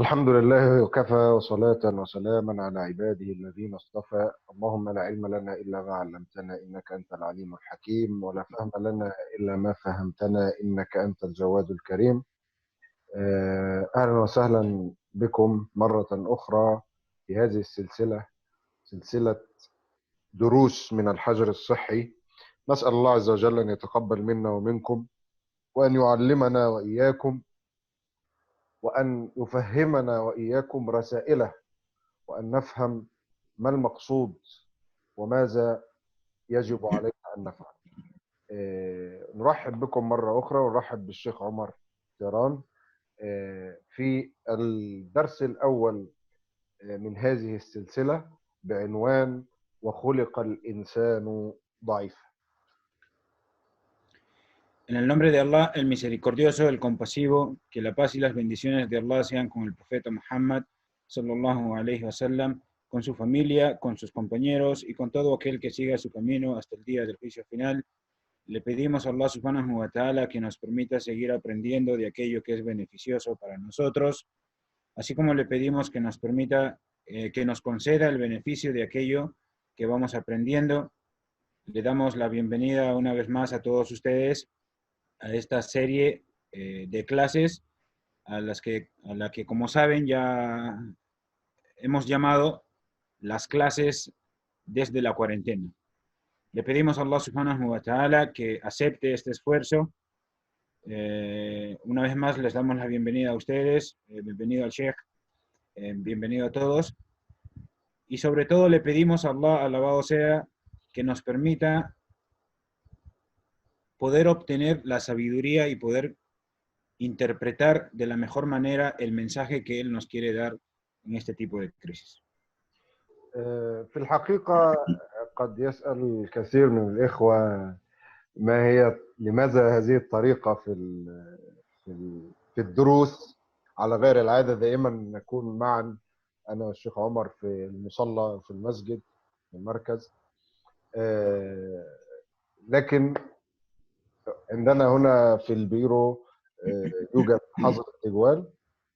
الحمد لله وكفى وصلاة وسلاما على عباده الذين اصطفى. اللهم لا علم لنا إلا ما علمتنا إنك أنت العليم الحكيم، ولا فهم لنا إلا ما فهمتنا إنك أنت الجواد الكريم. أهلا وسهلا بكم مرة أخرى في هذه السلسلة، سلسلة دروس من الحجر الصحي. نسأل الله عز وجل أن يتقبل منا ومنكم، وأن يعلمنا وإياكم، وأن يفهمنا وإياكم رسائله، وأن نفهم ما المقصود وماذا يجب علينا أن نفعل. نرحب بكم مرة أخرى، ونرحب بالشيخ عمر تيران في الدرس الأول من هذه السلسلة بعنوان وخلق الإنسان ضعيفا. En el nombre de Allah, el misericordioso, el compasivo, que la paz y las bendiciones de Allah sean con el profeta Muhammad, sallallahu alayhi wa sallam, con su familia, con sus compañeros y con todo aquel que siga su camino hasta el día del juicio final. Le pedimos a Allah subhanahu wa ta'ala que nos permita seguir aprendiendo de aquello que es beneficioso para nosotros, así como le pedimos que nos permita, que nos conceda el beneficio de aquello que vamos aprendiendo. Le damos la bienvenida una vez más a todos ustedes a esta serie de clases a la que, como saben, ya hemos llamado las clases desde la cuarentena. Le pedimos a Allah subhanahu wa ta'ala que acepte este esfuerzo. Una vez más les damos la bienvenida a ustedes, bienvenido al Sheikh, bienvenido a todos. Y sobre todo le pedimos a Allah, alabado sea, que nos permita poder obtener la sabiduría y poder interpretar de la mejor manera el mensaje que él nos quiere dar en este tipo de crisis. في الحقيقة قد يسأل الكثير من الإخوة ما هي لماذا هذه الطريقة في الدروس على غير العادة. دائما نكون معا أنا والشيخ عمر في المصلى في المسجد في المركز، لكن عندنا هنا في البيرو يوجد حظر التجوال،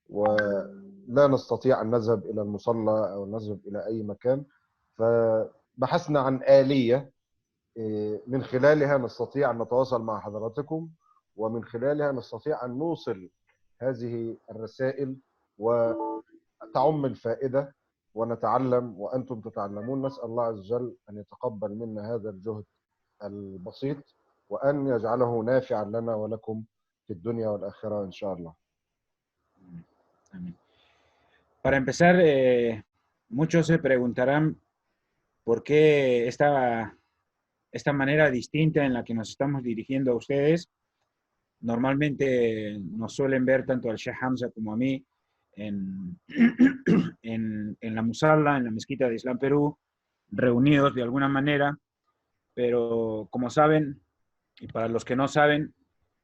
ولا نستطيع أن نذهب إلى المصلى أو نذهب إلى أي مكان. فبحثنا عن آلية من خلالها نستطيع أن نتواصل مع حضراتكم، ومن خلالها نستطيع أن نوصل هذه الرسائل وتعم الفائدة ونتعلم وأنتم تتعلمون. نسأل الله عز وجل أن يتقبل منا هذا الجهد البسيط، وأن يجعله نافعا لنا ولكم في الدنيا والآخرة إن شاء الله. Amén. Para empezar, muchos se preguntarán por qué esta manera distinta en la que nos estamos dirigiendo a ustedes. Normalmente nos suelen ver tanto al Sheikh Hamza como a mí en, en la Musalla, en la Mezquita de Islam Perú, reunidos de alguna manera, pero como saben, y para los que no saben,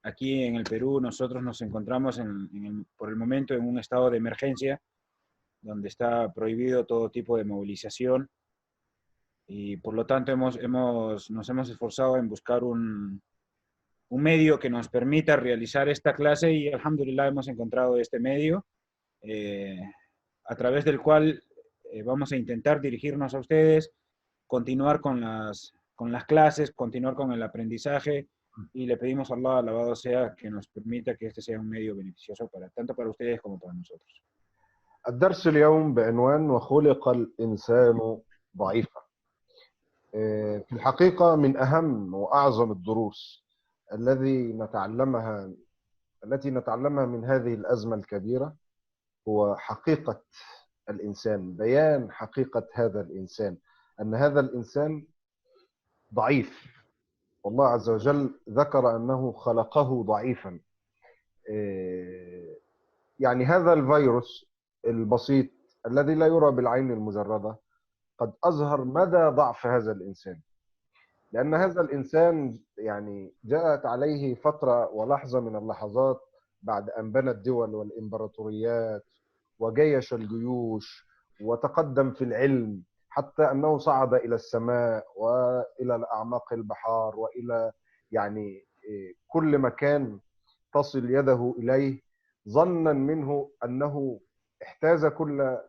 aquí en el Perú nosotros nos encontramos por el momento en un estado de emergencia, donde está prohibido todo tipo de movilización, y por lo tanto nos hemos esforzado en buscar un medio que nos permita realizar esta clase, y alhamdulillah hemos encontrado este medio, a través del cual vamos a intentar dirigirnos a ustedes, continuar con las clases, continuar con el aprendizaje, y le pedimos a Allah, alabado sea, que nos permita que este sea un medio beneficioso tanto para ustedes como para nosotros. الدرس اليوم بعنوان وخلق الإنسان ضعيفا. في الحقيقة من أهم وأعظم الدروس التي نتعلمها من هذه الأزمة الكبيرة هو حقيقة الإنسان، بيان حقيقة هذا الإنسان، أن هذا الإنسان ضعيف، والله عز وجل ذكر أنه خلقه ضعيفا. يعني هذا الفيروس البسيط الذي لا يرى بالعين المجردة قد أظهر مدى ضعف هذا الإنسان، لأن هذا الإنسان يعني جاءت عليه فترة ولحظة من اللحظات بعد أن بنى الدول والإمبراطوريات وجيش الجيوش وتقدم في العلم، حتى أنه صعد إلى السماء وإلى أعماق البحار وإلى يعني كل مكان تصل يده إليه، ظنا منه أنه احتاز كل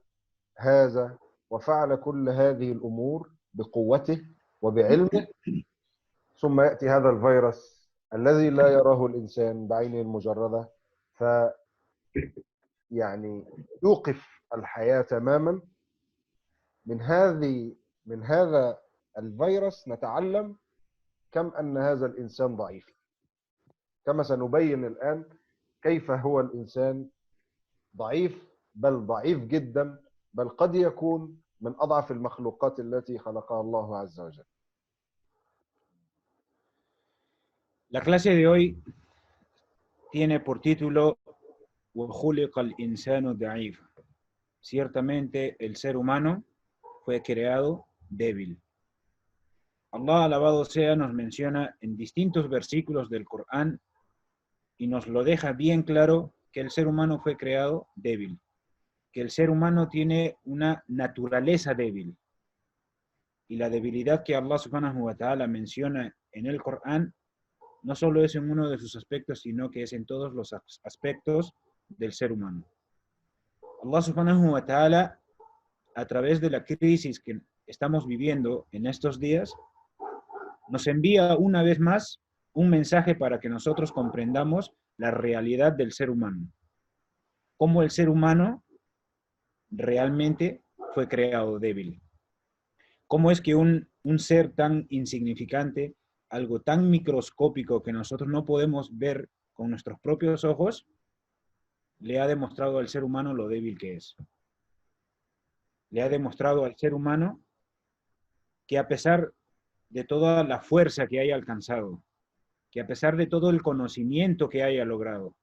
هذا وفعل كل هذه الأمور بقوته وبعلمه، ثم يأتي هذا الفيروس الذي لا يراه الإنسان بعينه المجردة، يعني يوقف الحياة تماما. من هذا الفيروس نتعلم كم أن هذا الإنسان ضعيف، كما سنبين الآن كيف هو الإنسان ضعيف، بل ضعيف جدا، بل قد يكون من أضعف المخلوقات التي خلقها الله عز وجل. La clase de hoy tiene por título وَخُلِقَ الْإِنسَانُ ضَعِيفًا. Ciertamente el ser humano fue creado débil. Allah, alabado sea, nos menciona en distintos versículos del Corán y nos lo deja bien claro que el ser humano fue creado débil, que el ser humano tiene una naturaleza débil. Y la debilidad que Allah subhanahu wa ta'ala menciona en el Corán no solo es en uno de sus aspectos, sino que es en todos los aspectos del ser humano. Allah subhanahu wa ta'ala, a través de la crisis que estamos viviendo en estos días, nos envía una vez más un mensaje para que nosotros comprendamos la realidad del ser humano. Cómo el ser humano realmente fue creado débil. Cómo es que un ser tan insignificante, algo tan microscópico que nosotros no podemos ver con nuestros propios ojos, le ha demostrado al ser humano lo débil que es. Le ha demostrado al ser humano que a pesar de toda la fuerza que haya alcanzado, que a pesar de todo el conocimiento que haya logrado,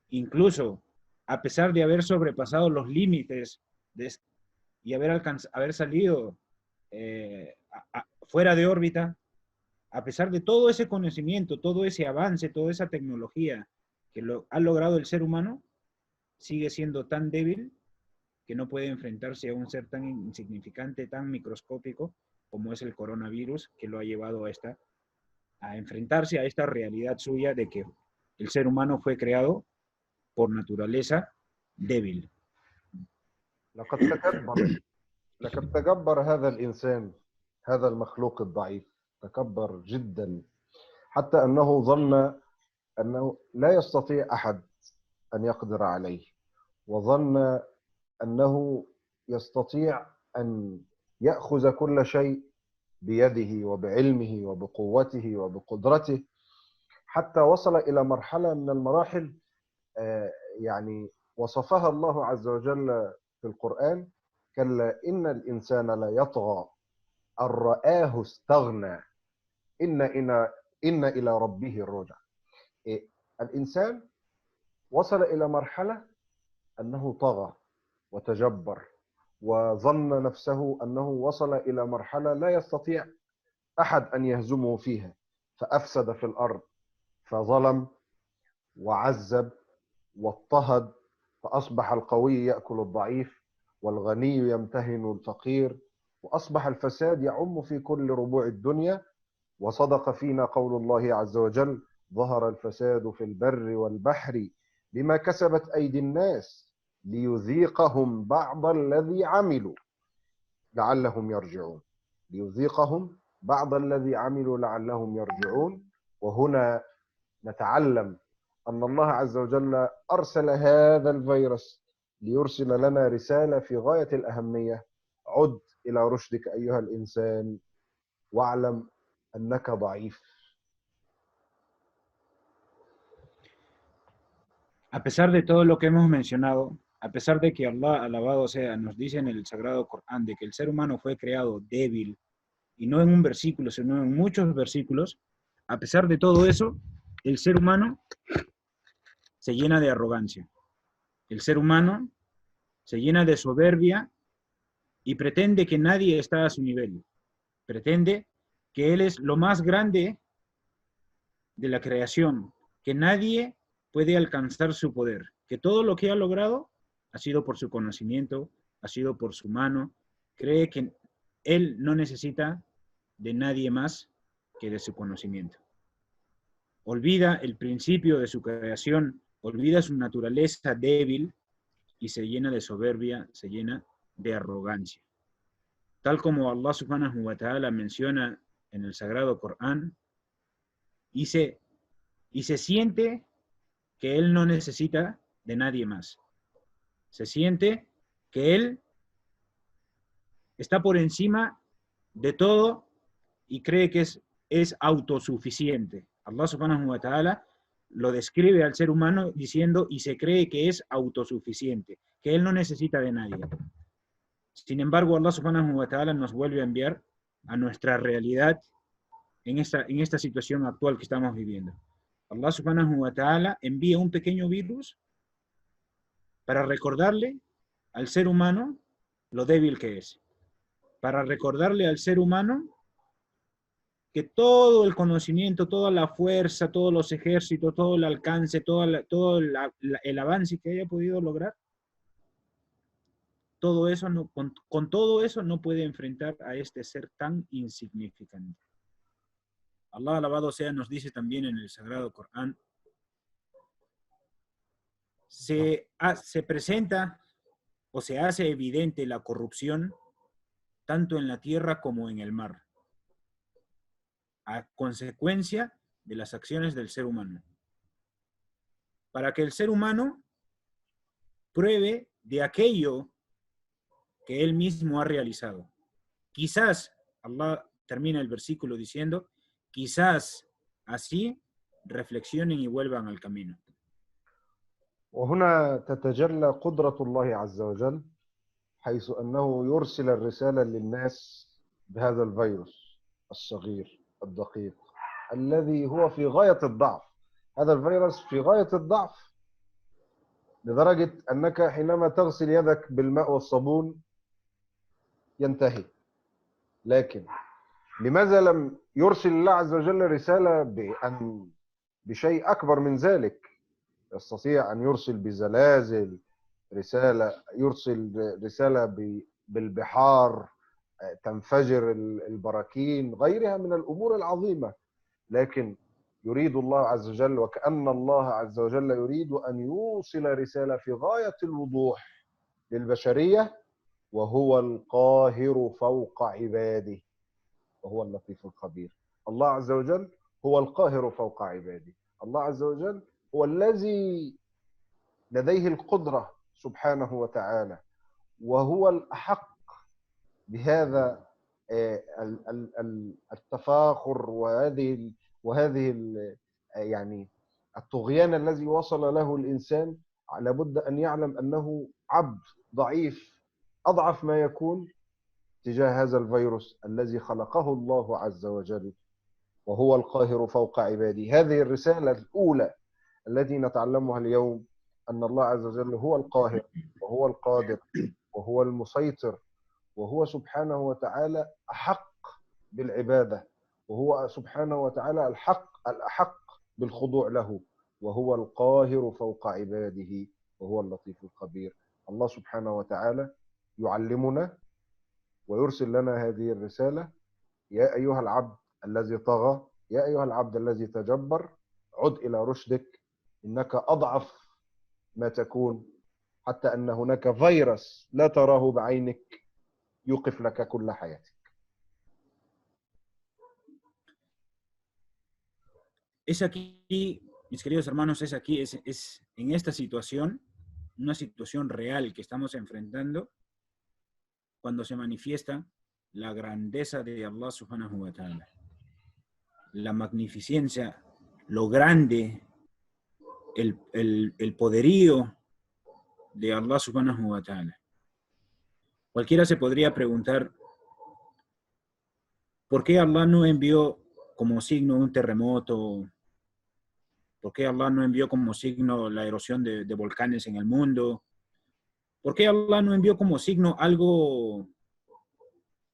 incluso a pesar de haber sobrepasado los límites y haber salido fuera de órbita, a pesar de todo ese conocimiento, todo ese avance, toda esa tecnología que ha logrado el ser humano, sigue siendo tan débil que no puede enfrentarse a un ser tan insignificante, tan microscópico como es el coronavirus, que lo ha llevado a enfrentarse a esta realidad suya de que el ser humano fue creado por naturaleza débil. لقد تكبر هذا الإنسان، هذا المخلوق الضعيف تكبر جدا، حتى أنه ظن أنه لا يستطيع أحد أن يقدر عليه، وظن أنه يستطيع أن يأخذ كل شيء بيده وبعلمه وبقوته وبقدرته، حتى وصل إلى مرحلة من المراحل يعني وصفها الله عز وجل في القرآن: كلا إن الإنسان لا يطغى أن رآه استغنى إن إلى ربه الرجع. الإنسان وصل إلى مرحلة أنه طغى وتجبر، وظن نفسه أنه وصل إلى مرحلة لا يستطيع أحد أن يهزمه فيها، فأفسد في الأرض، فظلم وعذب واضطهد، فأصبح القوي يأكل الضعيف والغني يمتهن الفقير، وأصبح الفساد يعم في كل ربوع الدنيا. وصدق فينا قول الله عز وجل: ظهر الفساد في البر والبحر بما كسبت أيدي الناس ليذيقهم بعض الذي عملوا لعلهم يرجعون. ليذيقهم بعض الذي عملوا لعلهم يرجعون. وهنا نتعلم أن الله عز وجل أرسل هذا الفيروس ليرسل لنا رسالة في غاية الأهمية: عد إلى رشدك أيها الإنسان واعلم أنك ضعيف. A pesar de todo lo que hemos mencionado, a pesar de que Allah, alabado sea, nos dice en el Sagrado Corán de que el ser humano fue creado débil, y no en un versículo, sino en muchos versículos, a pesar de todo eso, el ser humano se llena de arrogancia. El ser humano se llena de soberbia y pretende que nadie está a su nivel. Pretende que él es lo más grande de la creación, que nadie puede alcanzar su poder, que todo lo que ha logrado ha sido por su conocimiento, ha sido por su mano. Cree que él no necesita de nadie más que de su conocimiento. Olvida el principio de su creación, olvida su naturaleza débil y se llena de soberbia, se llena de arrogancia. Tal como Allah subhanahu wa ta'ala menciona en el Sagrado Corán, y se siente que él no necesita de nadie más. Se siente que él está por encima de todo y cree que es autosuficiente. Allah subhanahu wa ta'ala lo describe al ser humano diciendo y se cree que es autosuficiente, que él no necesita de nadie. Sin embargo, Allah subhanahu wa ta'ala nos vuelve a enviar a nuestra realidad en esta situación actual que estamos viviendo. Allah subhanahu wa ta'ala envía un pequeño virus para recordarle al ser humano lo débil que es, para recordarle al ser humano que todo el conocimiento, toda la fuerza, todos los ejércitos, todo el alcance, todo el avance que haya podido lograr, todo eso no, con todo eso no puede enfrentar a este ser tan insignificante. Allah alabado sea nos dice también en el Sagrado Corán, se presenta o se hace evidente la corrupción tanto en la tierra como en el mar, a consecuencia de las acciones del ser humano. Para que el ser humano pruebe de aquello que él mismo ha realizado. Quizás, Allah termina el versículo diciendo, quizás así reflexionen y vuelvan al camino. وهنا تتجلى قدرة الله عز وجل حيث أنه يرسل الرسالة للناس بهذا الفيروس الصغير الدقيق الذي هو في غاية الضعف. هذا الفيروس في غاية الضعف لدرجة أنك حينما تغسل يدك بالماء والصابون ينتهي. لكن لماذا لم يرسل الله عز وجل رسالة بشيء أكبر من ذلك؟ يستطيع أن يرسل بزلازل، يرسل رسالة بالبحار تنفجر البراكين، غيرها من الأمور العظيمة. لكن يريد الله عز وجل، وكأن الله عز وجل يريد أن يوصل رسالة في غاية الوضوح للبشرية، وهو القاهر فوق عباده وهو اللطيف الخبير. الله عز وجل هو القاهر فوق عباده. الله عز وجل هو الذي لديه القدرة سبحانه وتعالى، وهو الأحق بهذا التفاخر وهذه يعني الطغيان الذي وصل له الإنسان. لابد أن يعلم أنه عبد ضعيف أضعف ما يكون تجاه هذا الفيروس الذي خلقه الله عز وجل، وهو القاهر فوق عباده. هذه الرسالة الأولى التي نتعلمها اليوم، أن الله عز وجل هو القاهر وهو القادر وهو المسيطر، وهو سبحانه وتعالى أحق بالعبادة، وهو سبحانه وتعالى الأحق بالخضوع له، وهو القاهر فوق عباده وهو اللطيف الخبير. الله سبحانه وتعالى يعلمنا ويرسل لنا هذه الرسالة: يا أيها العبد الذي طغى، يا أيها العبد الذي تجبر، عد إلى رشدك، إنك أضعف ما تكون، حتى أن هناك فيروس لا تراه بعينك يوقف لك كل حياتك. Es aquí, mis queridos hermanos, es aquí, es en esta situación, una situación real que estamos enfrentando, cuando se manifiesta la grandeza de Allah subhanahu wa ta'ala, la magnificencia, lo grande, el poderío de Allah subhanahu wa ta'ala. Cualquiera se podría preguntar, ¿por qué Allah no envió como signo un terremoto? ¿Por qué Allah no envió como signo la erosión de volcanes en el mundo? ¿Por qué Allah no envió como signo algo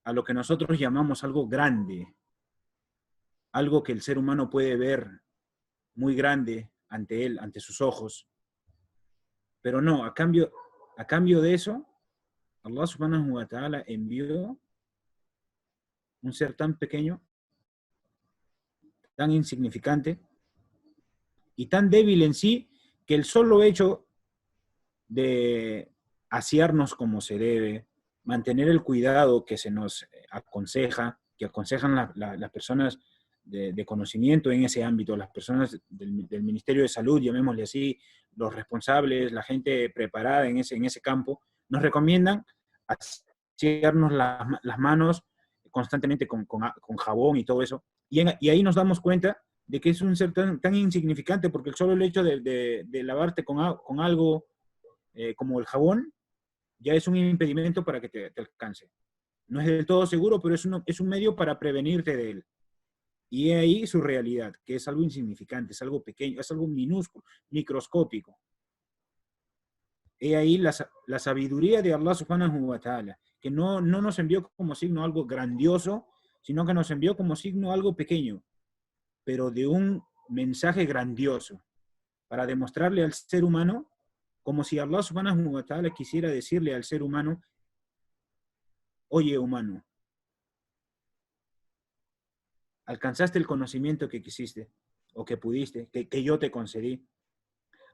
a lo que nosotros llamamos algo grande? Algo que el ser humano puede ver muy grande ante él, ante sus ojos. Pero no, a cambio de eso, Allah subhanahu wa ta'ala envió un ser tan pequeño, tan insignificante y tan débil en sí, que el solo hecho de asearnos como se debe, mantener el cuidado que se nos aconseja, que aconsejan las personas de conocimiento en ese ámbito, las personas del Ministerio de Salud, llamémosle así, los responsables, la gente preparada en ese campo, nos recomiendan asearnos las manos constantemente con jabón y todo eso. Y ahí nos damos cuenta de que es un ser tan insignificante, porque el solo hecho de lavarte con algo como el jabón ya es un impedimento para que te alcance. No es del todo seguro, pero es un medio para prevenirte de él. Y ahí su realidad, que es algo insignificante, es algo pequeño, es algo minúsculo, microscópico. He ahí la sabiduría de Allah subhanahu wa ta'ala, que no nos envió como signo algo grandioso, sino que nos envió como signo algo pequeño, pero de un mensaje grandioso, para demostrarle al ser humano, como si Allah subhanahu wa ta'ala quisiera decirle al ser humano, oye humano, alcanzaste el conocimiento que quisiste, o que pudiste, que yo te concedí,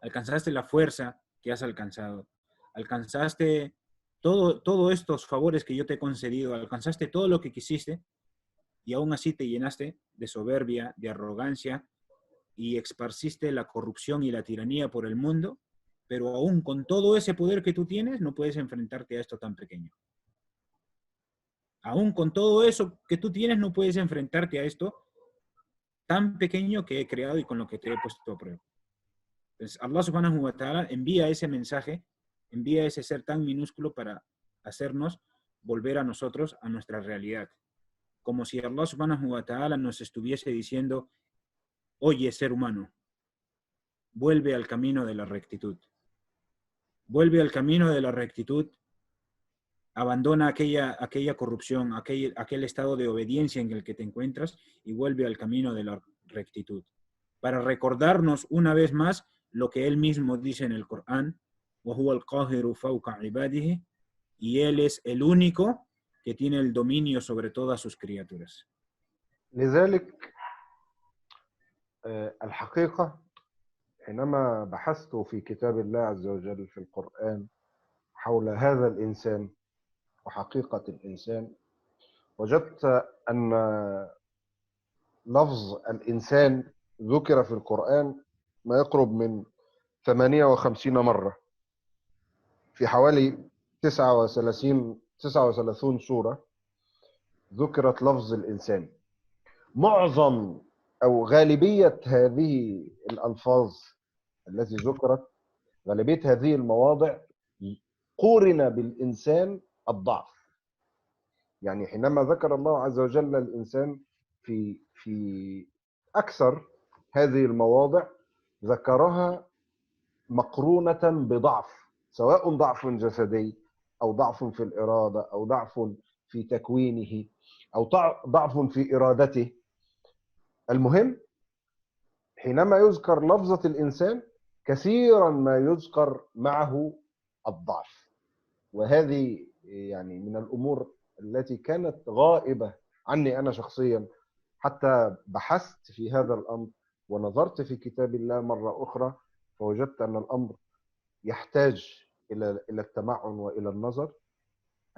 alcanzaste la fuerza que has alcanzado, alcanzaste todos estos favores que yo te he concedido, alcanzaste todo lo que quisiste, y aún así te llenaste de soberbia, de arrogancia, y esparciste la corrupción y la tiranía por el mundo, pero aún con todo ese poder que tú tienes, no puedes enfrentarte a esto tan pequeño. Aún con todo eso que tú tienes, no puedes enfrentarte a esto tan pequeño que he creado y con lo que te he puesto a prueba. Entonces, Allah subhanahu wa ta'ala envía ese mensaje, envía ese ser tan minúsculo para hacernos volver a nosotros, a nuestra realidad. Como si Allah subhanahu wa ta'ala nos estuviese diciendo, oye, ser humano, vuelve al camino de la rectitud. Vuelve al camino de la rectitud, abandona aquella corrupción, aquel estado de obediencia en el que te encuentras y vuelve al camino de la rectitud. Para recordarnos una vez más lo que él mismo dice en el Corán, وَهُوَ الْقَاهِرُ فَوْقَ عِبَادِهِ, y él es el único que tiene el dominio sobre todas sus criaturas. لذلك الحقيقة حينما بحثت في كتاب الله عز وجل في القرآن حول هذا الإنسان وحقيقة الإنسان، وجدت أن لفظ الإنسان ذكر في القرآن ما يقرب من 58 مرة في حوالي 39 سورة ذكرت لفظ الإنسان. معظم أو غالبية هذه الألفاظ التي ذكرت، غالبية هذه المواضع قورن بالإنسان الضعف. يعني حينما ذكر الله عز وجل الإنسان في أكثر هذه المواضع ذكرها مقرونة بضعف، سواء ضعف جسدي أو ضعف في الإرادة أو ضعف في تكوينه أو ضعف في إرادته. المهم حينما يذكر لفظة الإنسان كثيرا ما يذكر معه الضعف، وهذه يعني من الأمور التي كانت غائبة عني أنا شخصيا، حتى بحثت في هذا الأمر ونظرت في كتاب الله مرة أخرى فوجدت أن الأمر يحتاج إلى التمعن وإلى النظر،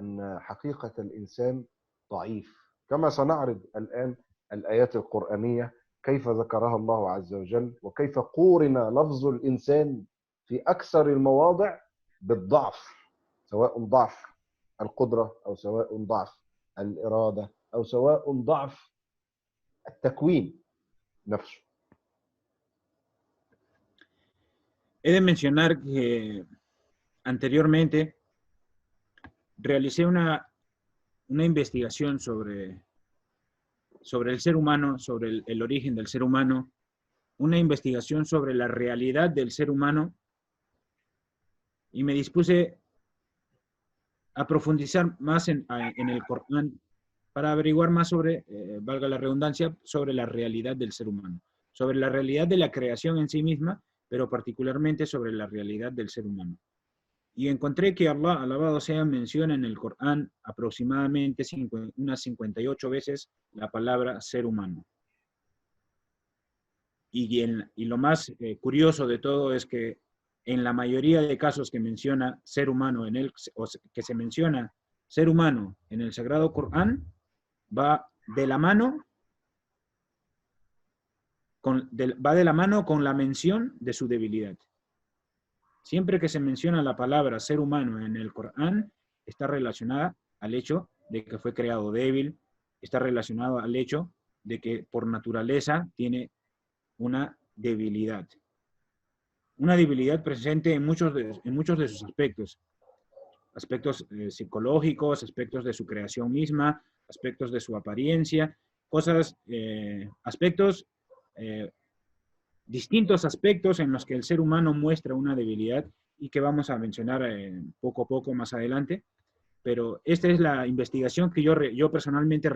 أن حقيقة الإنسان ضعيف. كما سنعرض الآن الآيات القرآنية كيف ذكرها الله عز وجل وكيف قورن لفظ الإنسان في أكثر المواضع بالضعف، سواء ضعف القدرة أو سواء ضعف الإرادة أو سواء ضعف التكوين نفسه. He de mencionar que anteriormente realicé una investigación sobre el ser humano, sobre el origen del ser humano, una investigación sobre la realidad del ser humano, y me dispuse a profundizar más en el Corán para averiguar más sobre, valga la redundancia, sobre la realidad del ser humano, sobre la realidad de la creación en sí misma, pero particularmente sobre la realidad del ser humano. Y encontré que Allah, alabado sea, menciona en el Corán aproximadamente unas 58 veces la palabra ser humano. Y lo más curioso de todo es que en la mayoría de casos que menciona ser humano que se menciona ser humano en el Sagrado Corán, va de la mano con la mención de su debilidad. Siempre que se menciona la palabra ser humano en el Corán, está relacionada al hecho de que fue creado débil, está relacionado al hecho de que por naturaleza tiene una debilidad. Una debilidad presente en muchos de sus aspectos. Aspectos psicológicos, aspectos de su creación misma, aspectos de su apariencia, aspectos, distintos aspectos en los que el ser humano muestra una debilidad y que vamos a mencionar poco a poco más adelante. Pero esta es la investigación que yo personalmente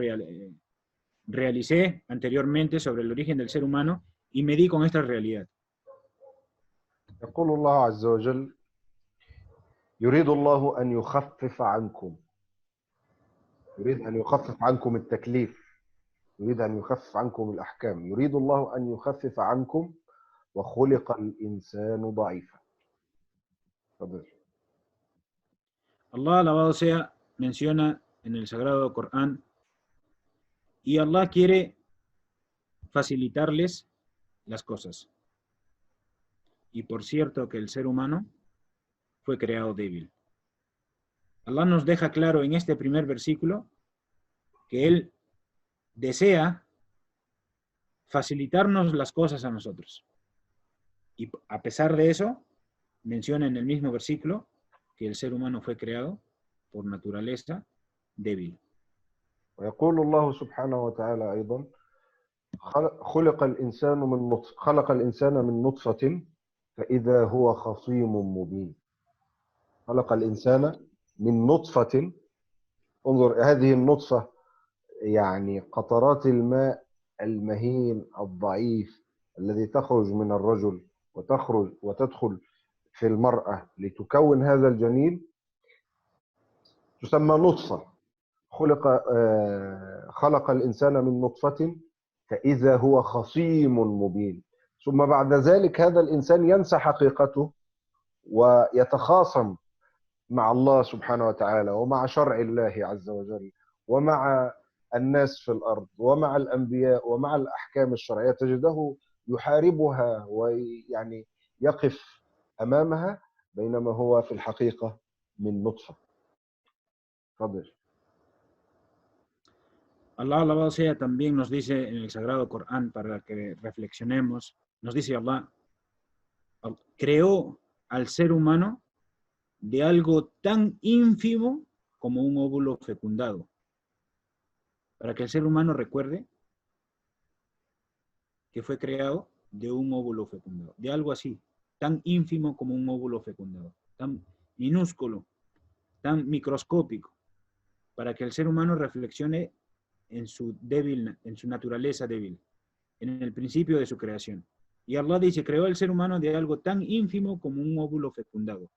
realicé anteriormente sobre el origen del ser humano y me di con esta realidad. يقول الله عز وجل: يريد الله أن يخفف عنكم، يريد أن يخفف عنكم التكليف، يريد أن يخفف عنكم الأحكام، يريد الله أن يخفف عنكم وخلق الإنسان ضعيفا. تفضل. Allah, alabado sea, menciona en el Sagrado Corán, y Allah quiere facilitarles las cosas. Y por cierto que el ser humano fue creado débil. Allah nos deja claro en este primer versículo que Él desea facilitarnos las cosas a nosotros. Y a pesar de eso, menciona en el mismo versículo que el ser humano fue creado por naturaleza débil. ويقول الله سبحانه وتعالى أيضا: خلق الإنسان من نطفة فإذا هو خصيم مبين. خلق الإنسان من نطفة. انظر، هذه النطفة يعني قطرات الماء المهين الضعيف الذي تخرج من الرجل وتدخل في المرأة لتكون هذا الجنين، تسمى نطفة. خلق الإنسان من نطفة فإذا هو خصيم مبين. ثم بعد ذلك هذا الإنسان ينسى حقيقته ويتخاصم مع الله سبحانه وتعالى ومع شرع الله عز وجل ومع الناس في الأرض ومع الأنبياء ومع الأحكام الشرعية. تجده يحاربها ويعني يقف أمامها بينما هو في الحقيقة من نطفة. تفضل. Allah, alabado sea, también nos dice en el Sagrado Corán, para que reflexionemos, nos dice Allah, creó al ser humano de algo tan ínfimo como un óvulo fecundado. Para que el ser humano recuerde que fue creado de un óvulo fecundado, de algo así, tan ínfimo como un óvulo fecundado, tan minúsculo, tan microscópico, para que el ser humano reflexione en su naturaleza débil, en el principio de su creación. Y Allah dice, creó al ser humano de algo tan ínfimo como un óvulo fecundado.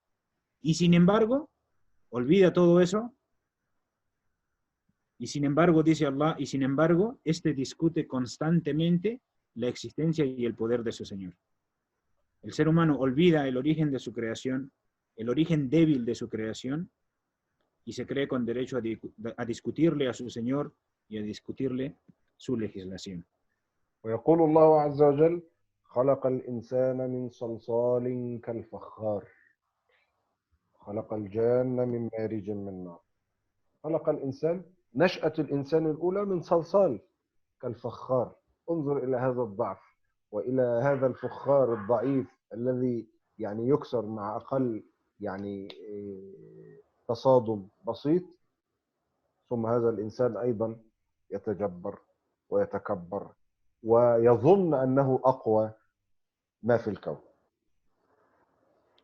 Y sin embargo, olvida todo eso. Y sin embargo, dice Allah, y sin embargo, este discute constantemente la existencia y el poder de su Señor. El ser humano olvida el origen de su creación, el origen débil de su creación, y se cree con derecho a discutirle a su Señor y a discutirle su legislación. ويقول الله عز وجل: خلق الإنسان من صلصال كالفخار خلق الجان من مارج من نار. خلق الإنسان، نشأة الإنسان الأولى من صلصال كالفخار. انظر إلى هذا الضعف وإلى هذا الفخار الضعيف الذي يعني يكسر مع أقل يعني تصادم بسيط. ثم هذا الإنسان أيضا يتجبر ويتكبر ويظن أنه أقوى ما في الكون.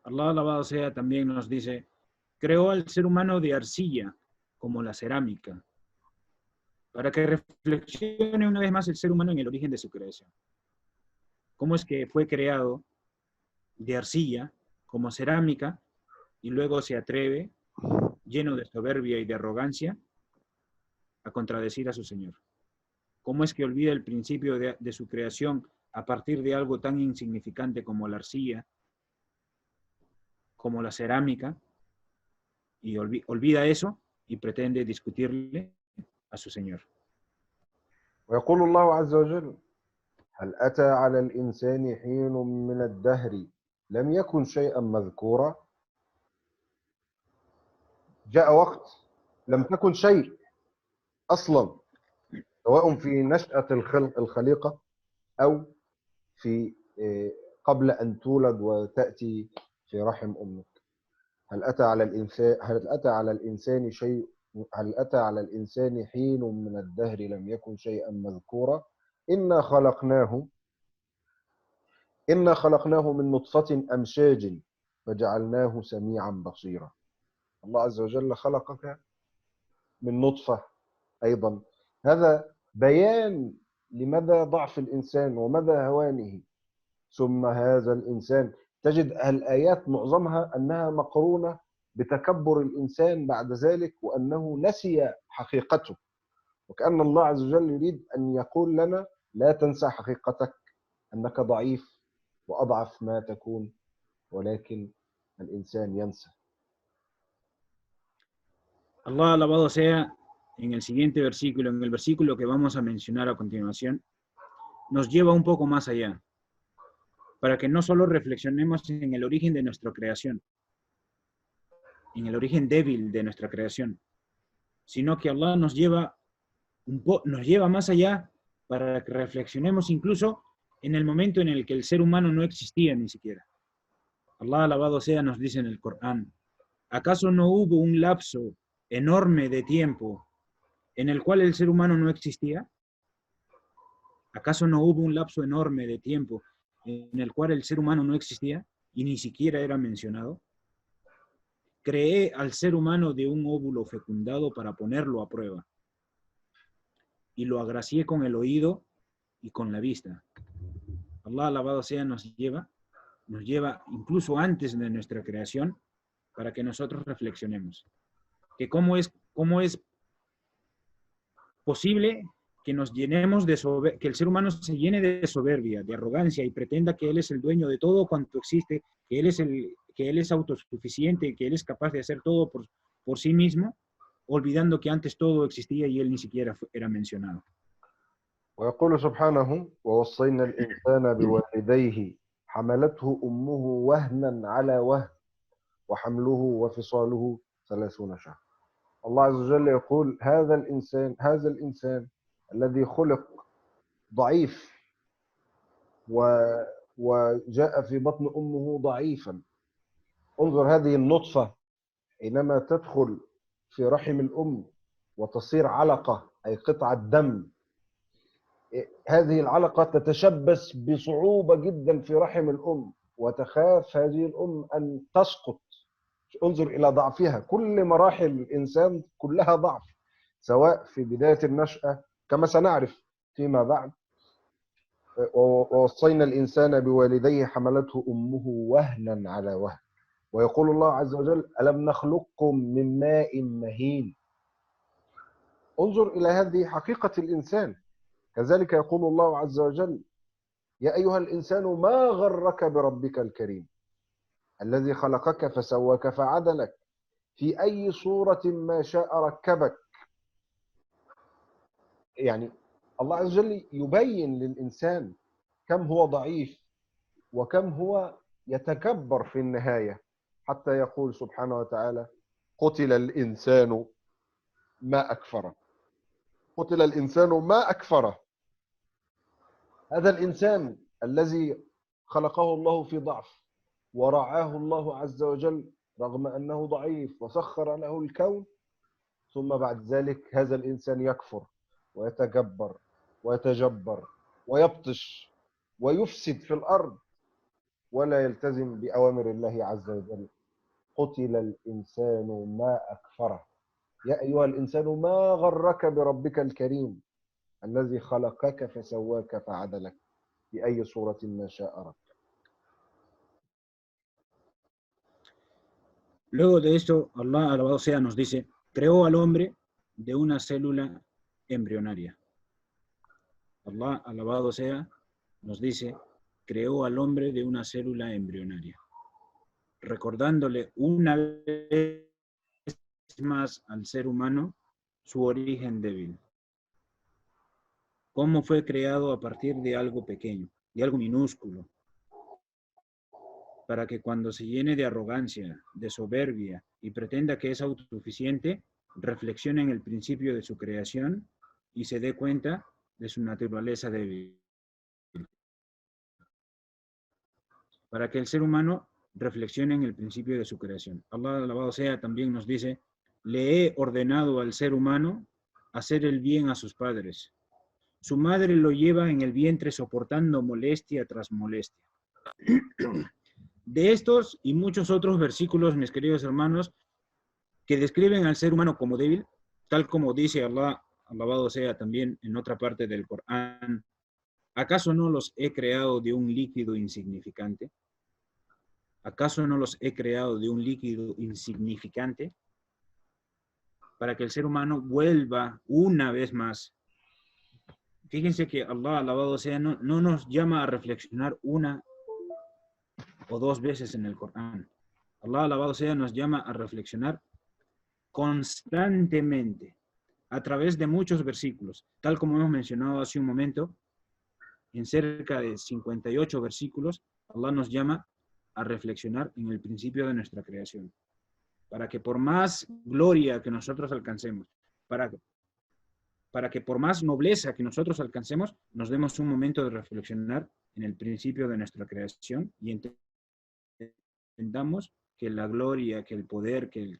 Allah, alabado sea, también nos dice, creó al ser humano de arcilla, como la cerámica, para que reflexione una vez más el ser humano en el origen de su creación. ¿Cómo es que fue creado de arcilla, como cerámica, y luego se atreve, lleno de soberbia y de arrogancia, a contradecir a su Señor? ¿Cómo es que olvida el principio de su creación a partir de algo tan insignificante como la arcilla? como la cerámica, y olvida eso y pretende discutirle a su Señor. ويقول الله عز وجل: هل أتى على الإنسان حين من الدهر لم يكن شيئا مذكورا. جاء وقت لم تكن شيء أصلا، سواء في نشأة الخليقة أو في قبل أن تولد وتأتي في رحم أمك. هل أتى على الإنسان حين من الدهر لم يكن شيئا مذكورا. إنا خلقناه من نطفة أمشاج فجعلناه سميعا بصيرا. الله عز وجل خلقك من نطفة أيضا. هذا بيان لمدى ضعف الإنسان ومدى هوانه. ثم هذا الإنسان تجد الآيات معظمها أنها مقرونة بتكبر الإنسان بعد ذلك، وأنه نسي حقيقته، وكأن الله عز وجل يريد أن يقول لنا: لا تنسى حقيقتك، أنك ضعيف وأضعف ما تكون، ولكن الإنسان ينسى. Allah alabado sea, en el siguiente versículo, en el versículo que vamos a mencionar a continuación, nos lleva un poco más allá, para que no solo reflexionemos en el origen de nuestra creación, en el origen débil de nuestra creación, sino que Allah nos lleva más allá para que reflexionemos incluso en el momento en el que el ser humano no existía ni siquiera. Allah alabado sea nos dice en el Corán: ¿acaso no hubo un lapso enorme de tiempo en el cual el ser humano no existía? ¿Acaso no hubo un lapso enorme de tiempo en el cual el ser humano no existía y ni siquiera era mencionado? Creé al ser humano de un óvulo fecundado para ponerlo a prueba, y lo agracié con el oído y con la vista. Allah alabado sea nos lleva incluso antes de nuestra creación para que nosotros reflexionemos. Que cómo es posible que nos llenemos de que el ser humano se llene de soberbia, de arrogancia, y pretenda que él es el dueño de todo cuanto existe, que él es autosuficiente, que él es capaz de hacer todo por sí mismo, olvidando que antes todo existía y él ni siquiera era mencionado. ويقول سبحانه: ووصينا الإنسان بوالديه حملته أمه وهنا على وهن وحمله وفصاله 30 شهرا. الله عز وجل يقول: هذا الإنسان الذي خلق ضعيف وجاء في بطن أمه ضعيفا. انظر هذه النطفة حينما تدخل في رحم الأم وتصير علقة، أي قطعة دم، هذه العلقة تتشبث بصعوبة جدا في رحم الأم، وتخاف هذه الأم أن تسقط. انظر إلى ضعفها. كل مراحل الإنسان كلها ضعف، سواء في بداية النشأة كما سنعرف فيما بعد. ووصينا الإنسان بوالديه حملته أمه وهنا على وهن. ويقول الله عز وجل: ألم نخلقكم من ماء مهين. انظر إلى هذه حقيقة الإنسان. كذلك يقول الله عز وجل: يا أيها الإنسان ما غرك بربك الكريم الذي خلقك فسواك فعدلك في أي صورة ما شاء ركبك. يعني الله عز وجل يبين للإنسان كم هو ضعيف وكم هو يتكبر في النهاية، حتى يقول سبحانه وتعالى: قتل الإنسان ما أكفره. قتل الإنسان ما أكفره. هذا الإنسان الذي خلقه الله في ضعف ورعاه الله عز وجل رغم أنه ضعيف وسخر له الكون، ثم بعد ذلك هذا الإنسان يكفر ويتجبر ويتجبر ويبطش ويفسد في الأرض ولا يلتزم بأوامر الله عز وجل. قتل الإنسان ما أكفره. يا أيها الإنسان ما غرك بربك الكريم الذي خلقك فسواك فعدلك في أي صورة ما شاء ركبك. Luego de esto, Allah alabado sea nos dice: creó al hombre de una célula embrionaria. Allah alabado sea nos dice: creó al hombre de una célula embrionaria. recordándole una vez más al ser humano su origen débil. Cómo fue creado a partir de algo pequeño, de algo minúsculo, para que cuando se llene de arrogancia, de soberbia y pretenda que es autosuficiente, reflexione en el principio de su creación y se dé cuenta de su naturaleza débil. Para que el ser humano reflexione en el principio de su creación. Allah, alabado sea, también nos dice: le he ordenado al ser humano hacer el bien a sus padres. Su madre lo lleva en el vientre soportando molestia tras molestia. De estos y muchos otros versículos, mis queridos hermanos, que describen al ser humano como débil, tal como dice Allah, alabado sea también en otra parte del Corán: ¿acaso no los he creado de un líquido insignificante? ¿Acaso no los he creado de un líquido insignificante? Para que el ser humano vuelva una vez más. Fíjense que Allah, alabado sea, no nos llama a reflexionar una o dos veces en el Corán. Allah, alabado sea, nos llama a reflexionar constantemente a través de muchos versículos, tal como hemos mencionado hace un momento. En cerca de 58 versículos, Allah nos llama a reflexionar en el principio de nuestra creación, para que por más gloria que nosotros alcancemos, para que por más nobleza que nosotros alcancemos, nos demos un momento de reflexionar en el principio de nuestra creación y entendamos que la gloria, que el poder, que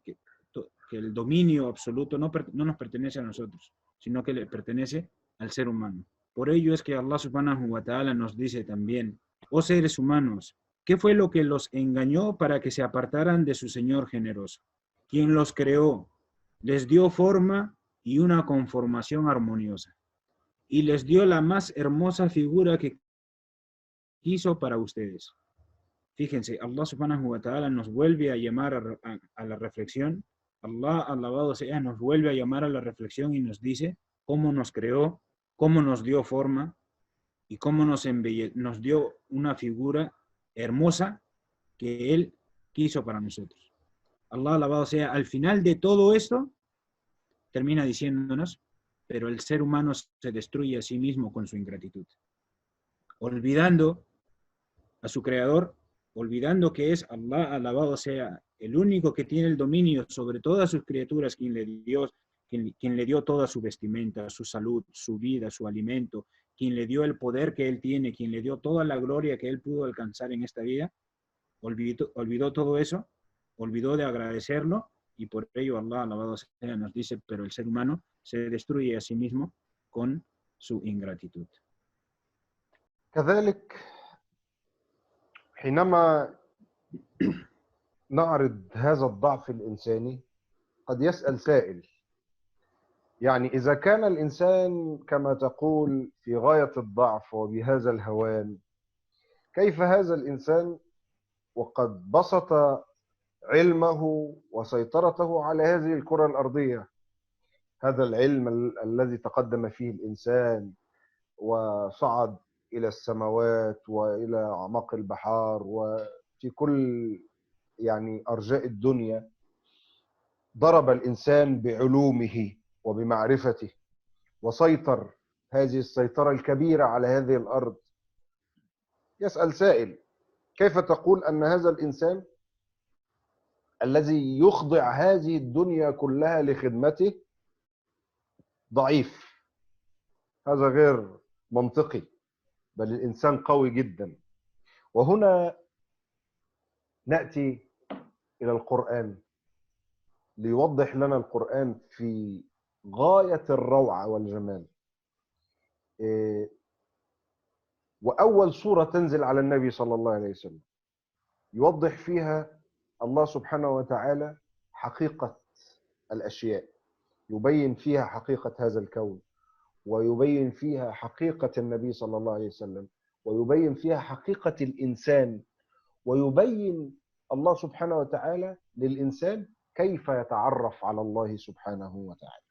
el dominio absoluto no nos pertenece a nosotros, sino que le pertenece al ser humano. Por ello es que Allah subhanahu wa ta'ala nos dice también: oh seres humanos, ¿qué fue lo que los engañó para que se apartaran de su Señor generoso? Quien los creó, les dio forma y una conformación armoniosa, y les dio la más hermosa figura que quiso para ustedes. Fíjense, Allah subhanahu wa ta'ala nos vuelve a llamar a la reflexión. Allah, alabado sea, nos vuelve a llamar a la reflexión y nos dice cómo nos creó, cómo nos dio forma y cómo nos dio una figura hermosa que Él quiso para nosotros. Allah, alabado sea, al final de todo esto, termina diciéndonos: pero el ser humano se destruye a sí mismo con su ingratitud, olvidando a su creador, olvidando que es Allah, alabado sea, el único que tiene el dominio sobre todas sus criaturas, quien le dio toda su vestimenta, su salud, su vida, su alimento, quien le dio el poder que él tiene, quien le dio toda la gloria que él pudo alcanzar en esta vida. Olvidó todo eso, olvidó de agradecerlo, y por ello Allah, alabado sea, nos dice: pero el ser humano se destruye a sí mismo con su ingratitud. كذلك حينما نعرض هذا الضعف الإنساني قد يسأل سائل: يعني إذا كان الإنسان كما تقول في غاية الضعف وبهذا الهوان، كيف هذا الإنسان وقد بسط علمه وسيطرته على هذه الكرة الأرضية، هذا العلم الذي تقدم فيه الإنسان وصعد إلى السماوات وإلى أعماق البحار وفي كل يعني أرجاء الدنيا، ضرب الإنسان بعلومه وبمعرفته وسيطر هذه السيطرة الكبيرة على هذه الأرض. يسأل سائل: كيف تقول أن هذا الإنسان الذي يخضع هذه الدنيا كلها لخدمته ضعيف؟ هذا غير منطقي، بل الإنسان قوي جدا. وهنا نأتي إلى القرآن ليوضح لنا القرآن في غاية الروعة والجمال. وأول سورة تنزل على النبي صلى الله عليه وسلم يوضح فيها الله سبحانه وتعالى حقيقة الأشياء، يبين فيها حقيقة هذا الكون، ويبين فيها حقيقة النبي صلى الله عليه وسلم، ويبين فيها حقيقة الإنسان، ويبين الله سبحانه وتعالى للإنسان كيف يتعرف على الله سبحانه وتعالى.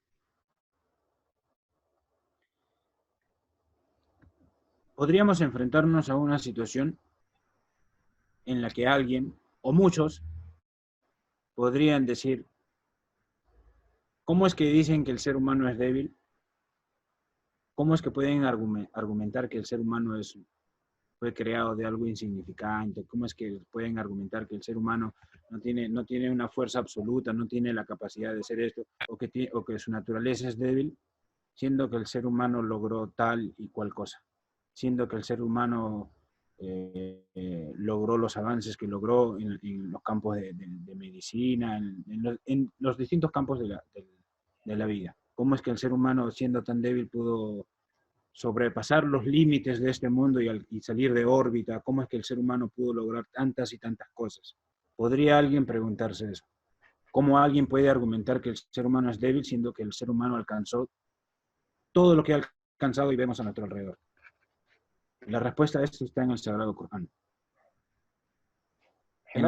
Podríamos enfrentarnos a una situación en la que alguien o muchos, podrían decir, ¿cómo es que dicen que el ser humano es débil? ¿Cómo es que pueden argumentar que el ser humano fue creado de algo insignificante? ¿Cómo es que pueden argumentar que el ser humano no tiene una fuerza absoluta, no tiene la capacidad de hacer esto, o que su naturaleza es débil, siendo que el ser humano logró tal y cual cosa? Siendo que el ser humano logró los avances que logró en los campos de medicina, en los distintos campos de la vida. ¿Cómo es que el ser humano, siendo tan débil, pudo sobrepasar los límites de este mundo y salir de órbita? ¿Cómo es que el ser humano pudo lograr tantas y tantas cosas? ¿Podría alguien preguntarse eso? ¿Cómo alguien puede argumentar que el ser humano es débil, siendo que el ser humano alcanzó todo lo que ha alcanzado y vemos a nuestro alrededor? La respuesta a esto está en el Sagrado Corán. En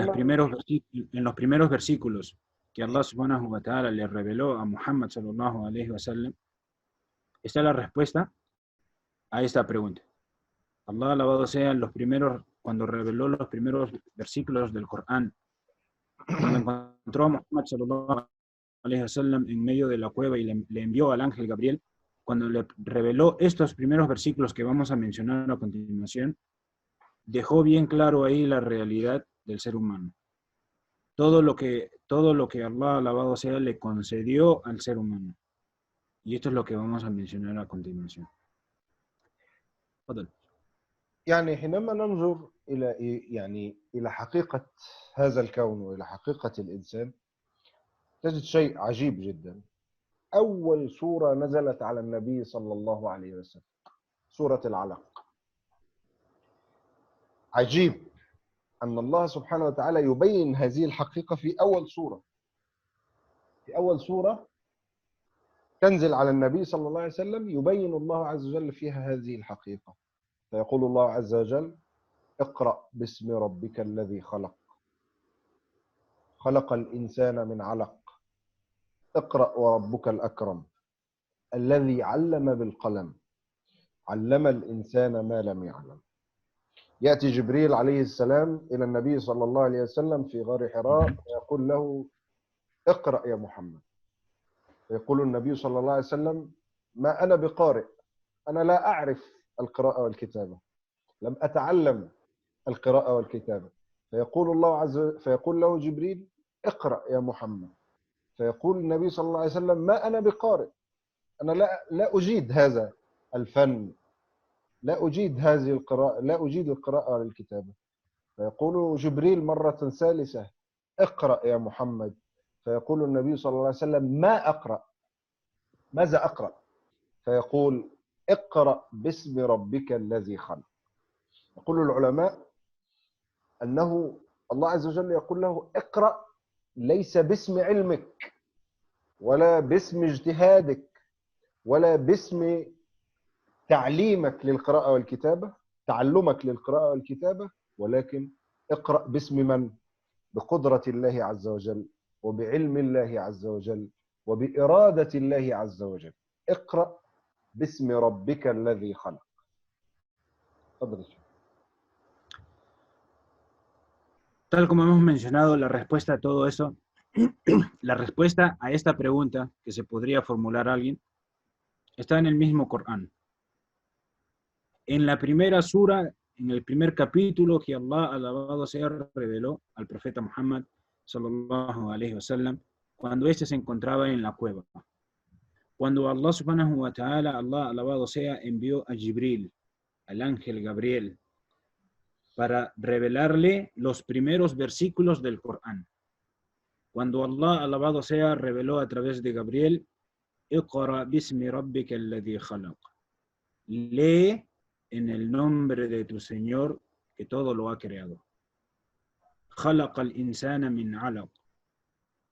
los primeros versículos que Allah subhanahu wa ta'ala le reveló a Muhammad sallallahu alayhi wa sallam, está la respuesta a esta pregunta. Allah alabado sea, cuando reveló los primeros versículos del Corán, cuando encontró a Muhammad sallallahu alayhi wa sallam en medio de la cueva y le envió al ángel Gabriel, cuando le reveló estos primeros versículos que vamos a mencionar a continuación, dejó bien claro ahí la realidad del ser humano. Todo lo que Allah alabado sea le concedió al ser humano. Y esto es lo que vamos a mencionar a continuación. يعني حينما ننظر إلى حقيقة هذا الكون وإلى حقيقة الإنسان تجد شيء عجيب جدا. أول سورة نزلت على النبي صلى الله عليه وسلم سورة العلق. عجيب أن الله سبحانه وتعالى يبين هذه الحقيقة في أول سورة. في أول سورة تنزل على النبي صلى الله عليه وسلم يبين الله عز وجل فيها هذه الحقيقة. فيقول الله عز وجل: اقرأ باسم ربك الذي خلق خلق الإنسان من علق اقرأ وربك الأكرم الذي علم بالقلم علم الإنسان ما لم يعلم. يأتي جبريل عليه السلام إلى النبي صلى الله عليه وسلم في غار حراء ويقول له: اقرأ يا محمد. فيقول النبي صلى الله عليه وسلم: ما أنا بقارئ، أنا لا أعرف القراءة والكتابة، لم أتعلم القراءة والكتابة. فيقول له جبريل: اقرأ يا محمد. فيقول النبي صلى الله عليه وسلم: ما أنا بقارئ، أنا لا أجيد هذا الفن، لا أجيد هذه القراءة، لا أجيد القراءة والكتابة. فيقول جبريل مرة ثالثة: اقرأ يا محمد. فيقول النبي صلى الله عليه وسلم: ما أقرأ، ماذا أقرأ؟ فيقول: اقرأ باسم ربك الذي خلق. يقول العلماء أنه الله عز وجل يقول له: اقرأ ليس باسم علمك ولا باسم اجتهادك ولا باسم تعليمك للقراءة والكتابة، تعلمك للقراءة والكتابة، ولكن اقرأ باسم من؟ بقدرة الله عز وجل وبعلم الله عز وجل وبإرادة الله عز وجل. اقرأ باسم ربك الذي خلق. تفضل. Tal como hemos mencionado, la respuesta a todo eso, la respuesta a esta pregunta que se podría formular alguien, está en el mismo Corán. En la primera sura, en el primer capítulo que Allah alabado sea reveló al profeta Muhammad sallallahu alayhi wa sallam, cuando éste se encontraba en la cueva. Cuando Allah subhanahu wa ta'ala, Allah alabado sea, envió a Jibril, al ángel Gabriel, para revelarle los primeros versículos del Corán. Cuando Allah alabado sea reveló a través de Gabriel: Iqra bismi rabbika alladhi khalaq. Lee en el nombre de tu Señor que todo lo ha creado. Khalaqa al-insana min alaq,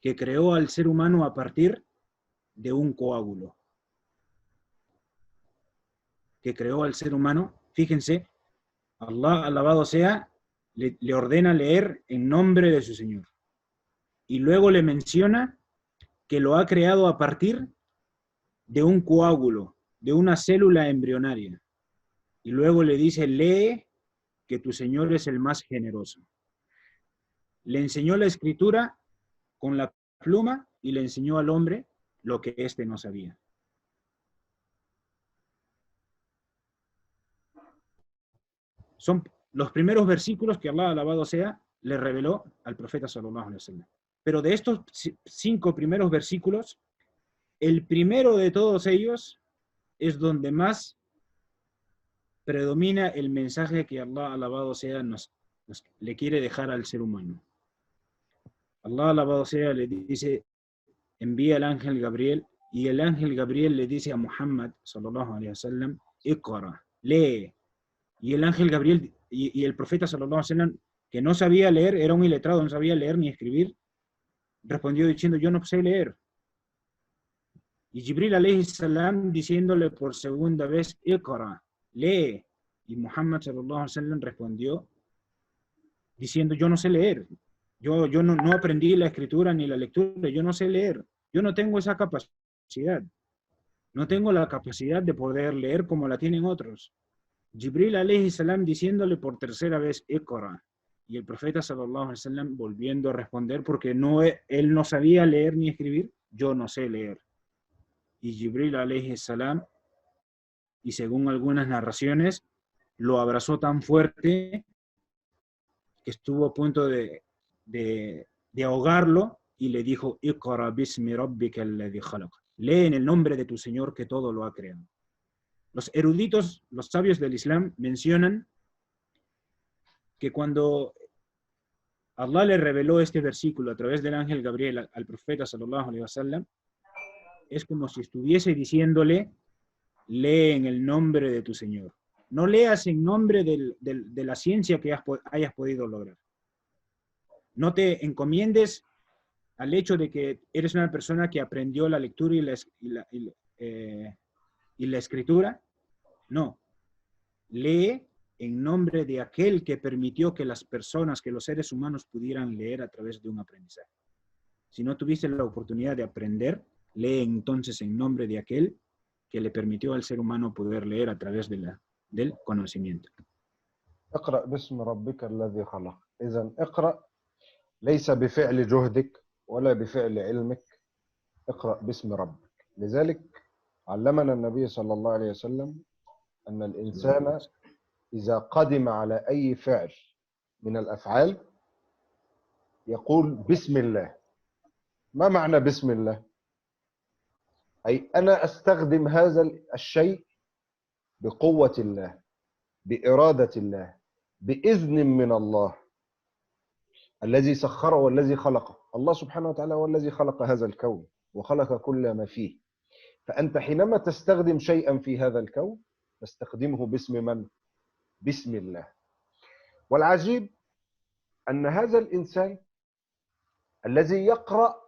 que creó al ser humano a partir de un coágulo. Que creó al ser humano, fíjense, Allah alabado sea, le ordena leer en nombre de su Señor. Y luego le menciona que lo ha creado a partir de un coágulo, de una célula embrionaria. Y luego le dice: lee que tu Señor es el más generoso. le enseñó la escritura con la pluma y le enseñó al hombre lo que éste no sabía. Son los primeros versículos que Allah, alabado sea, le reveló al profeta sallallahu alaihi wasallam. Pero de estos 5 primeros versículos, el primero de todos ellos es donde más predomina el mensaje que Allah, alabado sea, le quiere dejar al ser humano. Allah, alabado sea, le dice, envía al ángel Gabriel, y el ángel Gabriel le dice a Muhammad sallallahu alaihi wasallam, Iqra, lee. Y el ángel Gabriel y el profeta sallallahu alaihi wasallam, que no sabía leer, era un iletrado, no sabía leer ni escribir, respondió diciendo, yo no sé leer. Y Jibril alayhi salam diciéndole por segunda vez, Iqra, lee. Y Muhammad sallallahu alaihi wasallam respondió diciendo, yo no sé leer. Yo no aprendí la escritura ni la lectura, yo no sé leer. Yo no tengo esa capacidad. No tengo la capacidad de poder leer como la tienen otros. Jibril alayhi salam diciéndole por tercera vez, Iqra. Y el profeta sallallahu alaihi wasallam volviendo a responder, porque él no sabía leer ni escribir, yo no sé leer. Y Jibril alayhi salam, y según algunas narraciones, lo abrazó tan fuerte que estuvo a punto de ahogarlo y le dijo, Iqra bismi rabbika alladhi khalaq. Lee en el nombre de tu Señor que todo lo ha creado. Los eruditos, los sabios del Islam mencionan que cuando Allah le reveló este versículo a través del ángel Gabriel al profeta sallallahu alaihi wasallam, es como si estuviese diciéndole, lee en el nombre de tu Señor. No leas en nombre de la ciencia que hayas podido lograr. No te encomiendes al hecho de que eres una persona que aprendió la lectura y la escritura. No. Lee en nombre de aquel que permitió que las personas, que los seres humanos pudieran leer a través de un aprendizaje. Si no tuviste la oportunidad de aprender, lee entonces en nombre de aquel que le permitió al ser humano poder leer a través del conocimiento. اقرأ باسم ربك الذي خلق. إذن اقرأ ليس بفعل جهدك ولا بفعل علمك، اقرأ باسم ربك. لذلك علمنا النبي صلى الله عليه وسلم أن الإنسان إذا قدم على أي فعل من الأفعال يقول بسم الله. ما معنى بسم الله؟ أي أنا أستخدم هذا الشيء بقوة الله، بإرادة الله، بإذن من الله الذي سخره والذي خلقه. الله سبحانه وتعالى هو الذي خلق هذا الكون وخلق كل ما فيه. فأنت حينما تستخدم شيئا في هذا الكون تستخدمه باسم من؟ باسم الله. والعجيب أن هذا الإنسان الذي يقرأ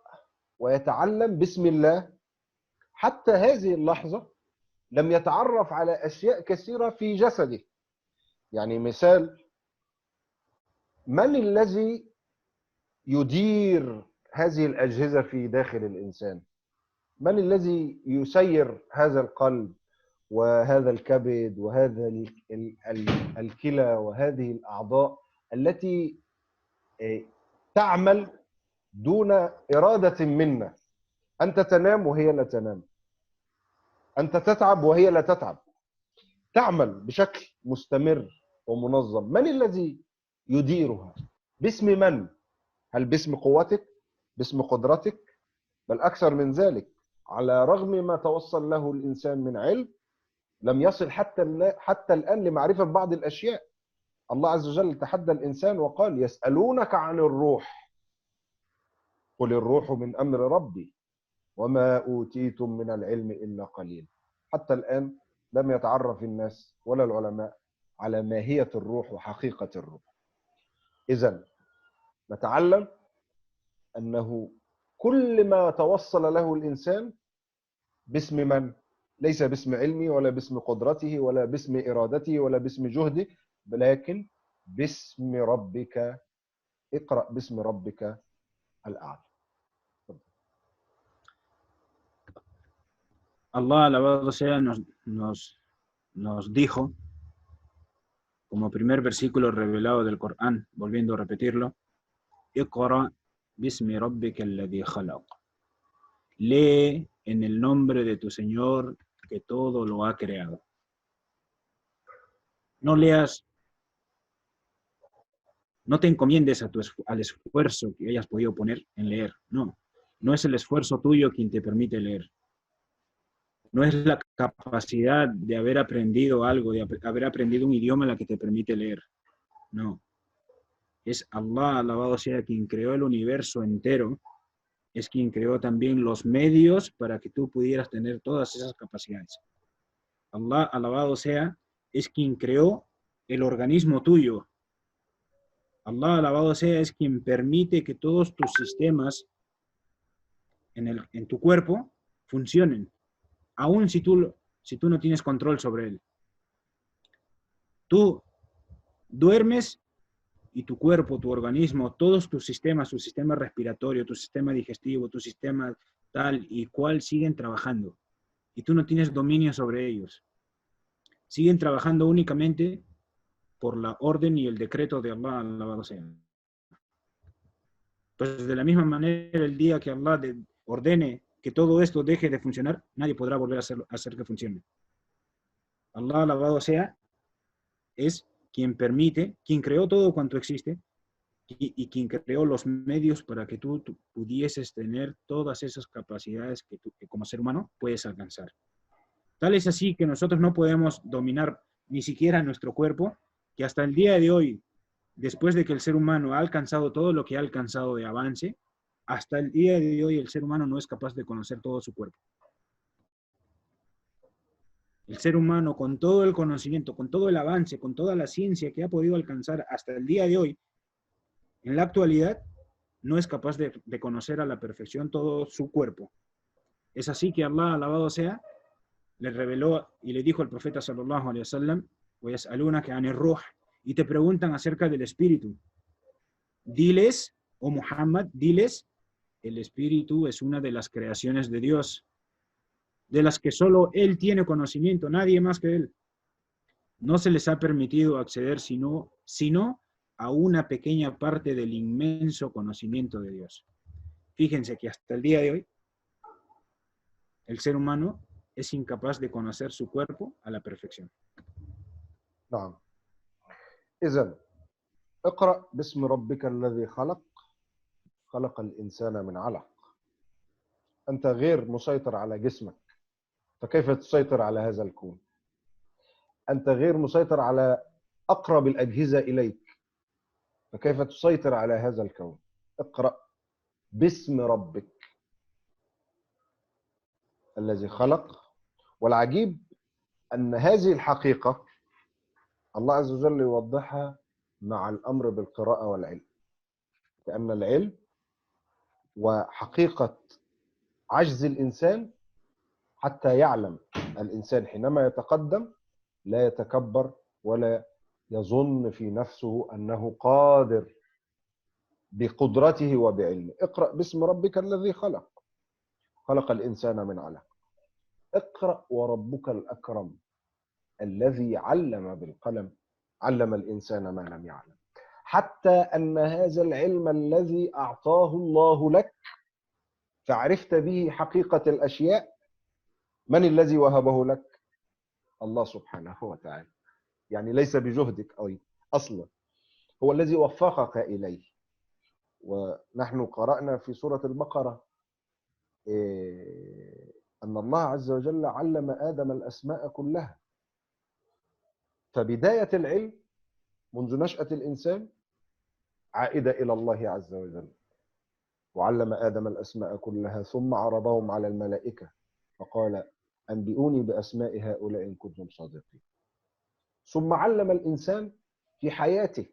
ويتعلم باسم الله حتى هذه اللحظة لم يتعرف على أشياء كثيرة في جسده. يعني مثال، من الذي يدير هذه الأجهزة في داخل الإنسان؟ من الذي يسير هذا القلب وهذا الكبد وهذا الكلى وهذه الأعضاء التي تعمل دون إرادة منا؟ أنت تنام وهي لا تنام، أنت تتعب وهي لا تتعب، تعمل بشكل مستمر ومنظم. من الذي يديرها؟ باسم من؟ هل باسم قوتك؟ باسم قدرتك؟ بل أكثر من ذلك، على رغم ما توصل له الإنسان من علم لم يصل حتى الآن لمعرفة بعض الأشياء. الله عز وجل تحدى الإنسان وقال يسألونك عن الروح قل الروح من أمر ربي وما أوتيتم من العلم إلا قليل. حتى الآن لم يتعرف الناس ولا العلماء على ماهية الروح وحقيقة الروح. إذن نتعلم أنه كل ما توصل له الإنسان باسم من؟ ليس باسم علمه ولا باسم قدرته ولا باسم إرادته ولا باسم جهده، ولكن باسم ربك. اقرأ باسم ربك الأعلى. Allah, alabado sea, nos dijo, como primer versículo revelado del Corán, volviendo a repetirlo, Iqra bismi rabbika alladhi khalaq. Lee en el nombre de tu Señor que todo lo ha creado. No leas, no te encomiendes al esfuerzo que hayas podido poner en leer. No, no es el esfuerzo tuyo quien te permite leer. No es la capacidad de haber aprendido algo, de haber aprendido un idioma la que te permite leer. No. Es Allah, alabado sea, quien creó el universo entero, es quien creó también los medios para que tú pudieras tener todas esas capacidades. Allah, alabado sea, es quien creó el organismo tuyo. Allah, alabado sea, es quien permite que todos tus sistemas en tu cuerpo funcionen, aun si tú no tienes control sobre él. Tú duermes y tu cuerpo, tu organismo, todos tus sistemas, tu sistema respiratorio, tu sistema digestivo, tu sistema tal y cual siguen trabajando. Y tú no tienes dominio sobre ellos. Siguen trabajando únicamente por la orden y el decreto de Allah, alabado sea. Pues de la misma manera, el día que Allah ordene que todo esto deje de funcionar, nadie podrá volver a hacer que funcione. Allah, alabado sea, es quien permite, quien creó todo cuanto existe, y quien creó los medios para que tú pudieses tener todas esas capacidades que como ser humano puedes alcanzar. Tal es así que nosotros no podemos dominar ni siquiera nuestro cuerpo, que hasta el día de hoy, después de que el ser humano ha alcanzado todo lo que ha alcanzado de avance, hasta el día de hoy el ser humano no es capaz de conocer todo su cuerpo. El ser humano, con todo el conocimiento, con todo el avance, con toda la ciencia que ha podido alcanzar hasta el día de hoy, en la actualidad, no es capaz de conocer a la perfección todo su cuerpo. Es así que Allah, alabado sea, le reveló y le dijo al profeta sallallahu alaihi wasallam, وَيَسْأَلُونَكَ عَنِ الرُّوحِ, y te preguntan acerca del espíritu. Diles, oh Muhammad, diles, el espíritu es una de las creaciones de Dios, de las que solo Él tiene conocimiento, nadie más que Él. No se les ha permitido acceder sino a una pequeña parte del inmenso conocimiento de Dios. Fíjense que hasta el día de hoy, el ser humano es incapaz de conocer su cuerpo a la perfección. نعم. إذن اقرأ باسم ربك الذي خلق خلق الإنسان من علق. أنت غير مسيطر على جسمك، فكيف تسيطر على هذا الكون؟ أنت غير مسيطر على أقرب الأجهزة إليك، فكيف تسيطر على هذا الكون؟ اقرأ باسم ربك الذي خلق. والعجيب أن هذه الحقيقة الله عز وجل يوضحها مع الأمر بالقراءة والعلم، لأن العلم وحقيقة عجز الإنسان حتى يعلم الإنسان حينما يتقدم لا يتكبر ولا يظن في نفسه أنه قادر بقدرته وبعلمه. اقرأ باسم ربك الذي خلق خلق الإنسان من علق. اقرأ وربك الأكرم الذي علم بالقلم علم الإنسان ما لم يعلم. حتى أن هذا العلم الذي أعطاه الله لك فعرفت به حقيقة الأشياء، من الذي وهبه لك؟ الله سبحانه وتعالى. يعني ليس بجهدك أصلا، هو الذي وفقك إليه. ونحن قرأنا في سورة البقرة أن الله عز وجل علم آدم الأسماء كلها. فبداية العلم منذ نشأة الإنسان عائدة إلى الله عز وجل. وعلم آدم الأسماء كلها ثم عرضهم على الملائكة فقال أنبئوني بأسماء هؤلاء إن كنتم صادقين. ثم علم الإنسان في حياته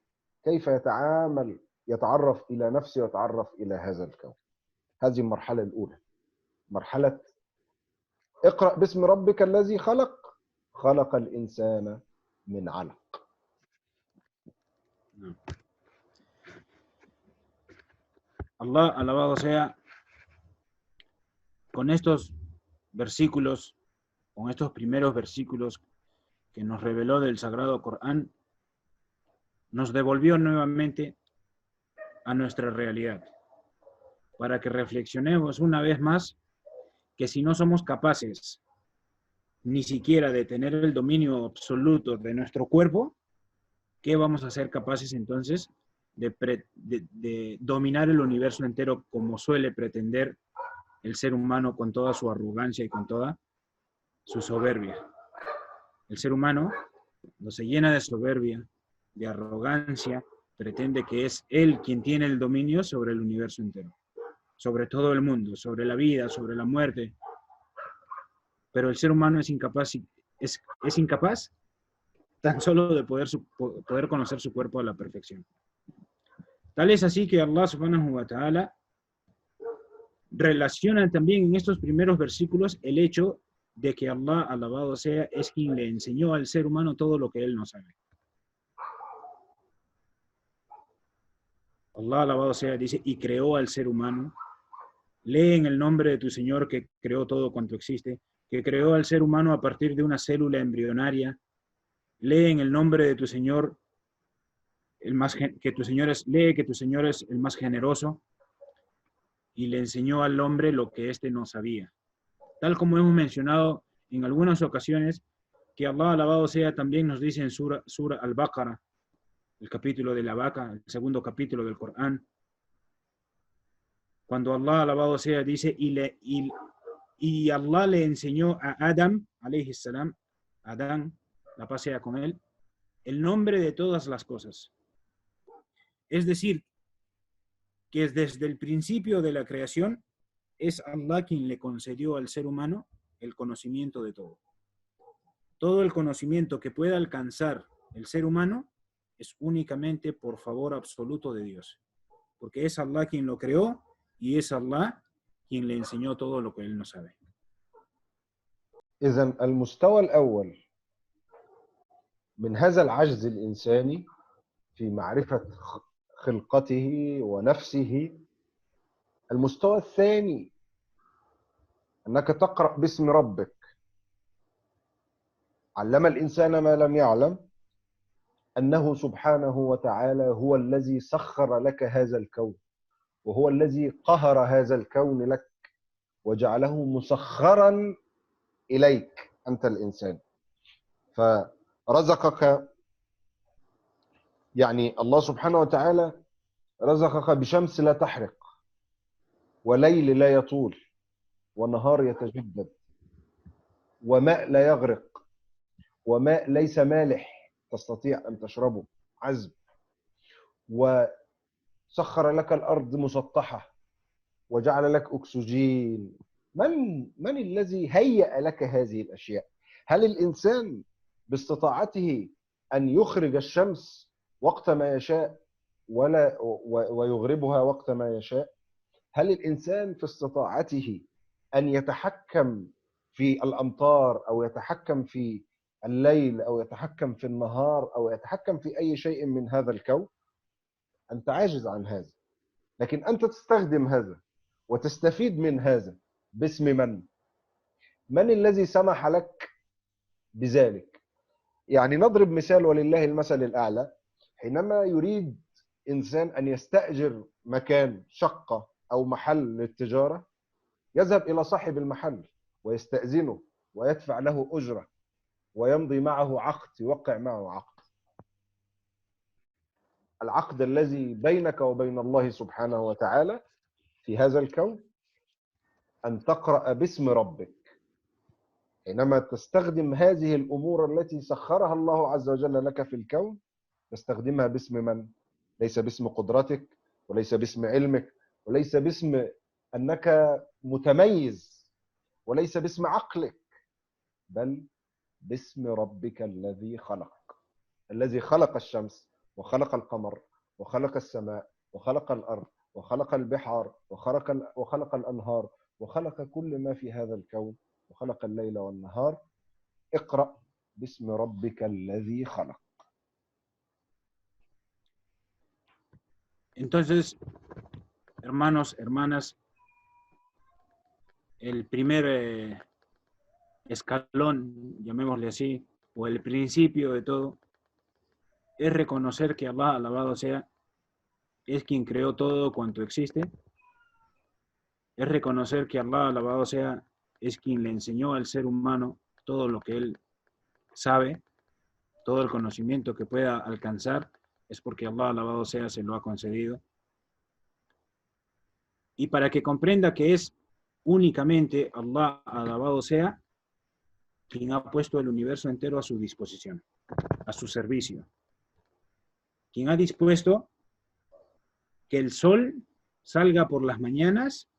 كيف يتعرف إلى نفسه ويتعرف إلى هذا الكون. هذه المرحلة الأولى، مرحلة اقرأ باسم ربك الذي خلق خلق الإنسان من علق. Allah, alabado sea, con estos versículos, con estos primeros versículos que nos reveló del Sagrado Corán, nos devolvió nuevamente a nuestra realidad, para que reflexionemos una vez más que si no somos capaces ni siquiera de tener el dominio absoluto de nuestro cuerpo, ¿qué vamos a ser capaces entonces de dominar el universo entero como suele pretender el ser humano con toda su arrogancia y con toda su soberbia? El ser humano, cuando se llena de soberbia, de arrogancia, pretende que es él quien tiene el dominio sobre el universo entero, sobre todo el mundo, sobre la vida, sobre la muerte. Pero el ser humano es incapaz tan solo de poder conocer su cuerpo a la perfección. Tal es así que Allah subhanahu wa ta'ala relaciona también en estos primeros versículos el hecho de que Allah, alabado sea, es quien le enseñó al ser humano todo lo que él no sabe. Allah, alabado sea, dice, y creó al ser humano. Lee en el nombre de tu Señor que creó todo cuanto existe, que creó al ser humano a partir de una célula embrionaria. Lee en el nombre de tu Señor lee que tu Señor es el más generoso, y le enseñó al hombre lo que éste no sabía. Tal como hemos mencionado en algunas ocasiones, que Allah, alabado sea, también nos dice en Sura Al-Baqarah, el capítulo de la vaca, el segundo capítulo del Corán, cuando Allah, alabado sea, dice, y Allah le enseñó a Adam, alayhi salam, Adán, la paz sea con él, el nombre de todas las cosas. Es decir, que desde el principio de la creación es Allah quien le concedió al ser humano el conocimiento de todo. Todo el conocimiento que pueda alcanzar el ser humano es únicamente por favor absoluto de Dios, porque es Allah quien lo creó y es Allah quien le enseñó todo lo que él no sabe. إذن المستوى الأول من هذا العجز الإنساني في معرفة خلقته ونفسه. المستوى الثاني أنك تقرأ باسم ربك. علم الإنسان ما لم يعلم أنه سبحانه وتعالى هو الذي سخر لك هذا الكون، وهو الذي قهر هذا الكون لك وجعله مسخرا إليك أنت الإنسان. فرزقك، يعني الله سبحانه وتعالى رزقك بشمس لا تحرق، وليل لا يطول، ونهار يتجدد، وماء لا يغرق، وماء ليس مالح تستطيع أن تشربه عذب، وسخر لك الأرض مسطحة وجعل لك أكسجين. من الذي هيأ لك هذه الأشياء؟ هل الإنسان باستطاعته أن يخرج الشمس وقت ما يشاء ويغربها وقت ما يشاء؟ هل الإنسان في استطاعته أن يتحكم في الأمطار، أو يتحكم في الليل، أو يتحكم في النهار، أو يتحكم في أي شيء من هذا الكون؟ أنت عاجز عن هذا، لكن أنت تستخدم هذا وتستفيد من هذا باسم من الذي سمح لك بذلك؟ يعني نضرب مثال ولله المثل الأعلى. حينما يريد إنسان أن يستأجر مكان، شقة أو محل للتجارة، يذهب إلى صاحب المحل ويستأذنه ويدفع له أجرة ويمضي معه عقد، يوقع معه عقد. العقد الذي بينك وبين الله سبحانه وتعالى في هذا الكون أن تقرأ باسم ربك. حينما تستخدم هذه الأمور التي سخرها الله عز وجل لك في الكون، تستخدمها باسم من؟ ليس باسم قدرتك، وليس باسم علمك، وليس باسم أنك متميز، وليس باسم عقلك، بل باسم ربك الذي خلق، الذي خلق الشمس وخلق القمر وخلق السماء وخلق الأرض وخلق البحار وخلق الأنهار وخلق كل ما في هذا الكون وخلق الليل والنهار. اقرأ باسم ربك الذي خلق. Entonces, hermanos, hermanas, el primer escalón, llamémosle así, o el principio de todo, es reconocer que Allah, alabado sea, es quien creó todo cuanto existe, es reconocer que Allah, alabado sea, es quien le enseñó al ser humano todo lo que él sabe, todo el conocimiento que pueda alcanzar, es porque Allah, alabado sea, se lo ha concedido. Y para que comprenda que es únicamente Allah, alabado sea, quien ha puesto el universo entero a su disposición, a su servicio. Quien ha dispuesto que el sol salga por las mañanas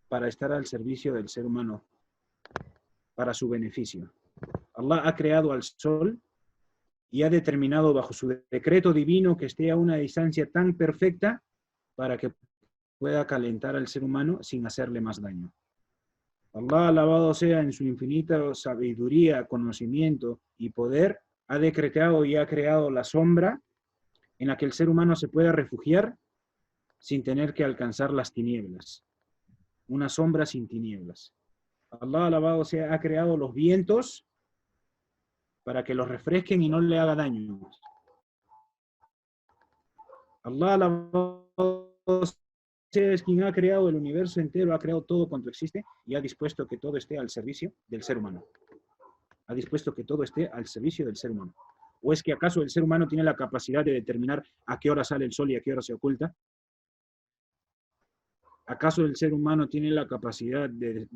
para estar al servicio del ser humano, para su beneficio. Allah ha creado al sol y ha determinado bajo su decreto divino que esté a una distancia tan perfecta para que pueda calentar al ser humano sin hacerle más daño. Allah, alabado sea en su infinita sabiduría, conocimiento y poder, ha decretado y ha creado la sombra en la que el ser humano se pueda refugiar sin tener que alcanzar las tinieblas. Una sombra sin tinieblas. Allah, alabado sea, ha creado los vientos para que los refresquen y no le haga daño. Allah, alabado sea, es quien ha creado el universo entero, ha creado todo cuanto existe y ha dispuesto que todo esté al servicio del ser humano. Ha dispuesto que todo esté al servicio del ser humano. ¿O es que acaso el ser humano tiene la capacidad de determinar a qué hora sale el sol y a qué hora se oculta? ¿Acaso el ser humano tiene la capacidad de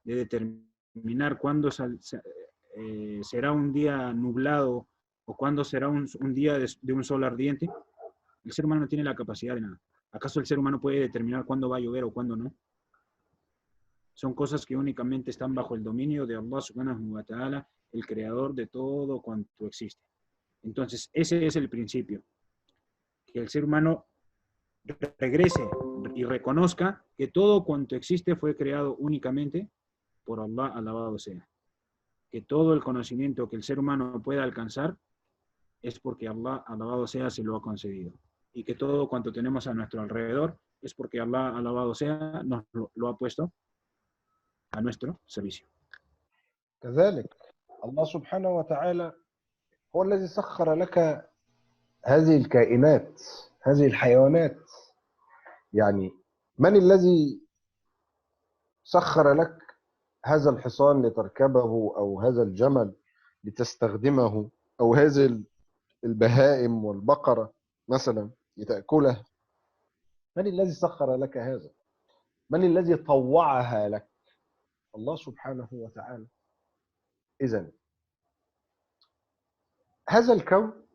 determinar cuándo será un día nublado o cuándo será un día de un sol ardiente? El ser humano no tiene la capacidad de nada. ¿Acaso el ser humano puede determinar cuándo va a llover o cuándo no? Son cosas que únicamente están bajo el dominio de Allah subhanahu wa ta'ala, el creador de todo cuanto existe. Entonces, ese es el principio. Que el ser humano regrese y reconozca que todo cuanto existe fue creado únicamente por Allah, alabado sea. Que todo el conocimiento que el ser humano pueda alcanzar es porque Allah, alabado sea, se lo ha concedido. Y que todo cuanto tenemos a nuestro alrededor es porque Allah, alabado sea, nos lo ha puesto a nuestro servicio. كذلك الله سبحانه وتعالى هو الذي سخر لك هذه الكائنات، هذه الحيوانات. يعني من الذي سخر لك هذا الحصان لتركبه، أو هذا الجمل لتستخدمه، أو هذه البهائم والبقرة مثلا لتأكلها؟ من الذي سخر لك هذا؟ من الذي طوعها لك؟ الله سبحانه وتعالى. إذن هذا الكون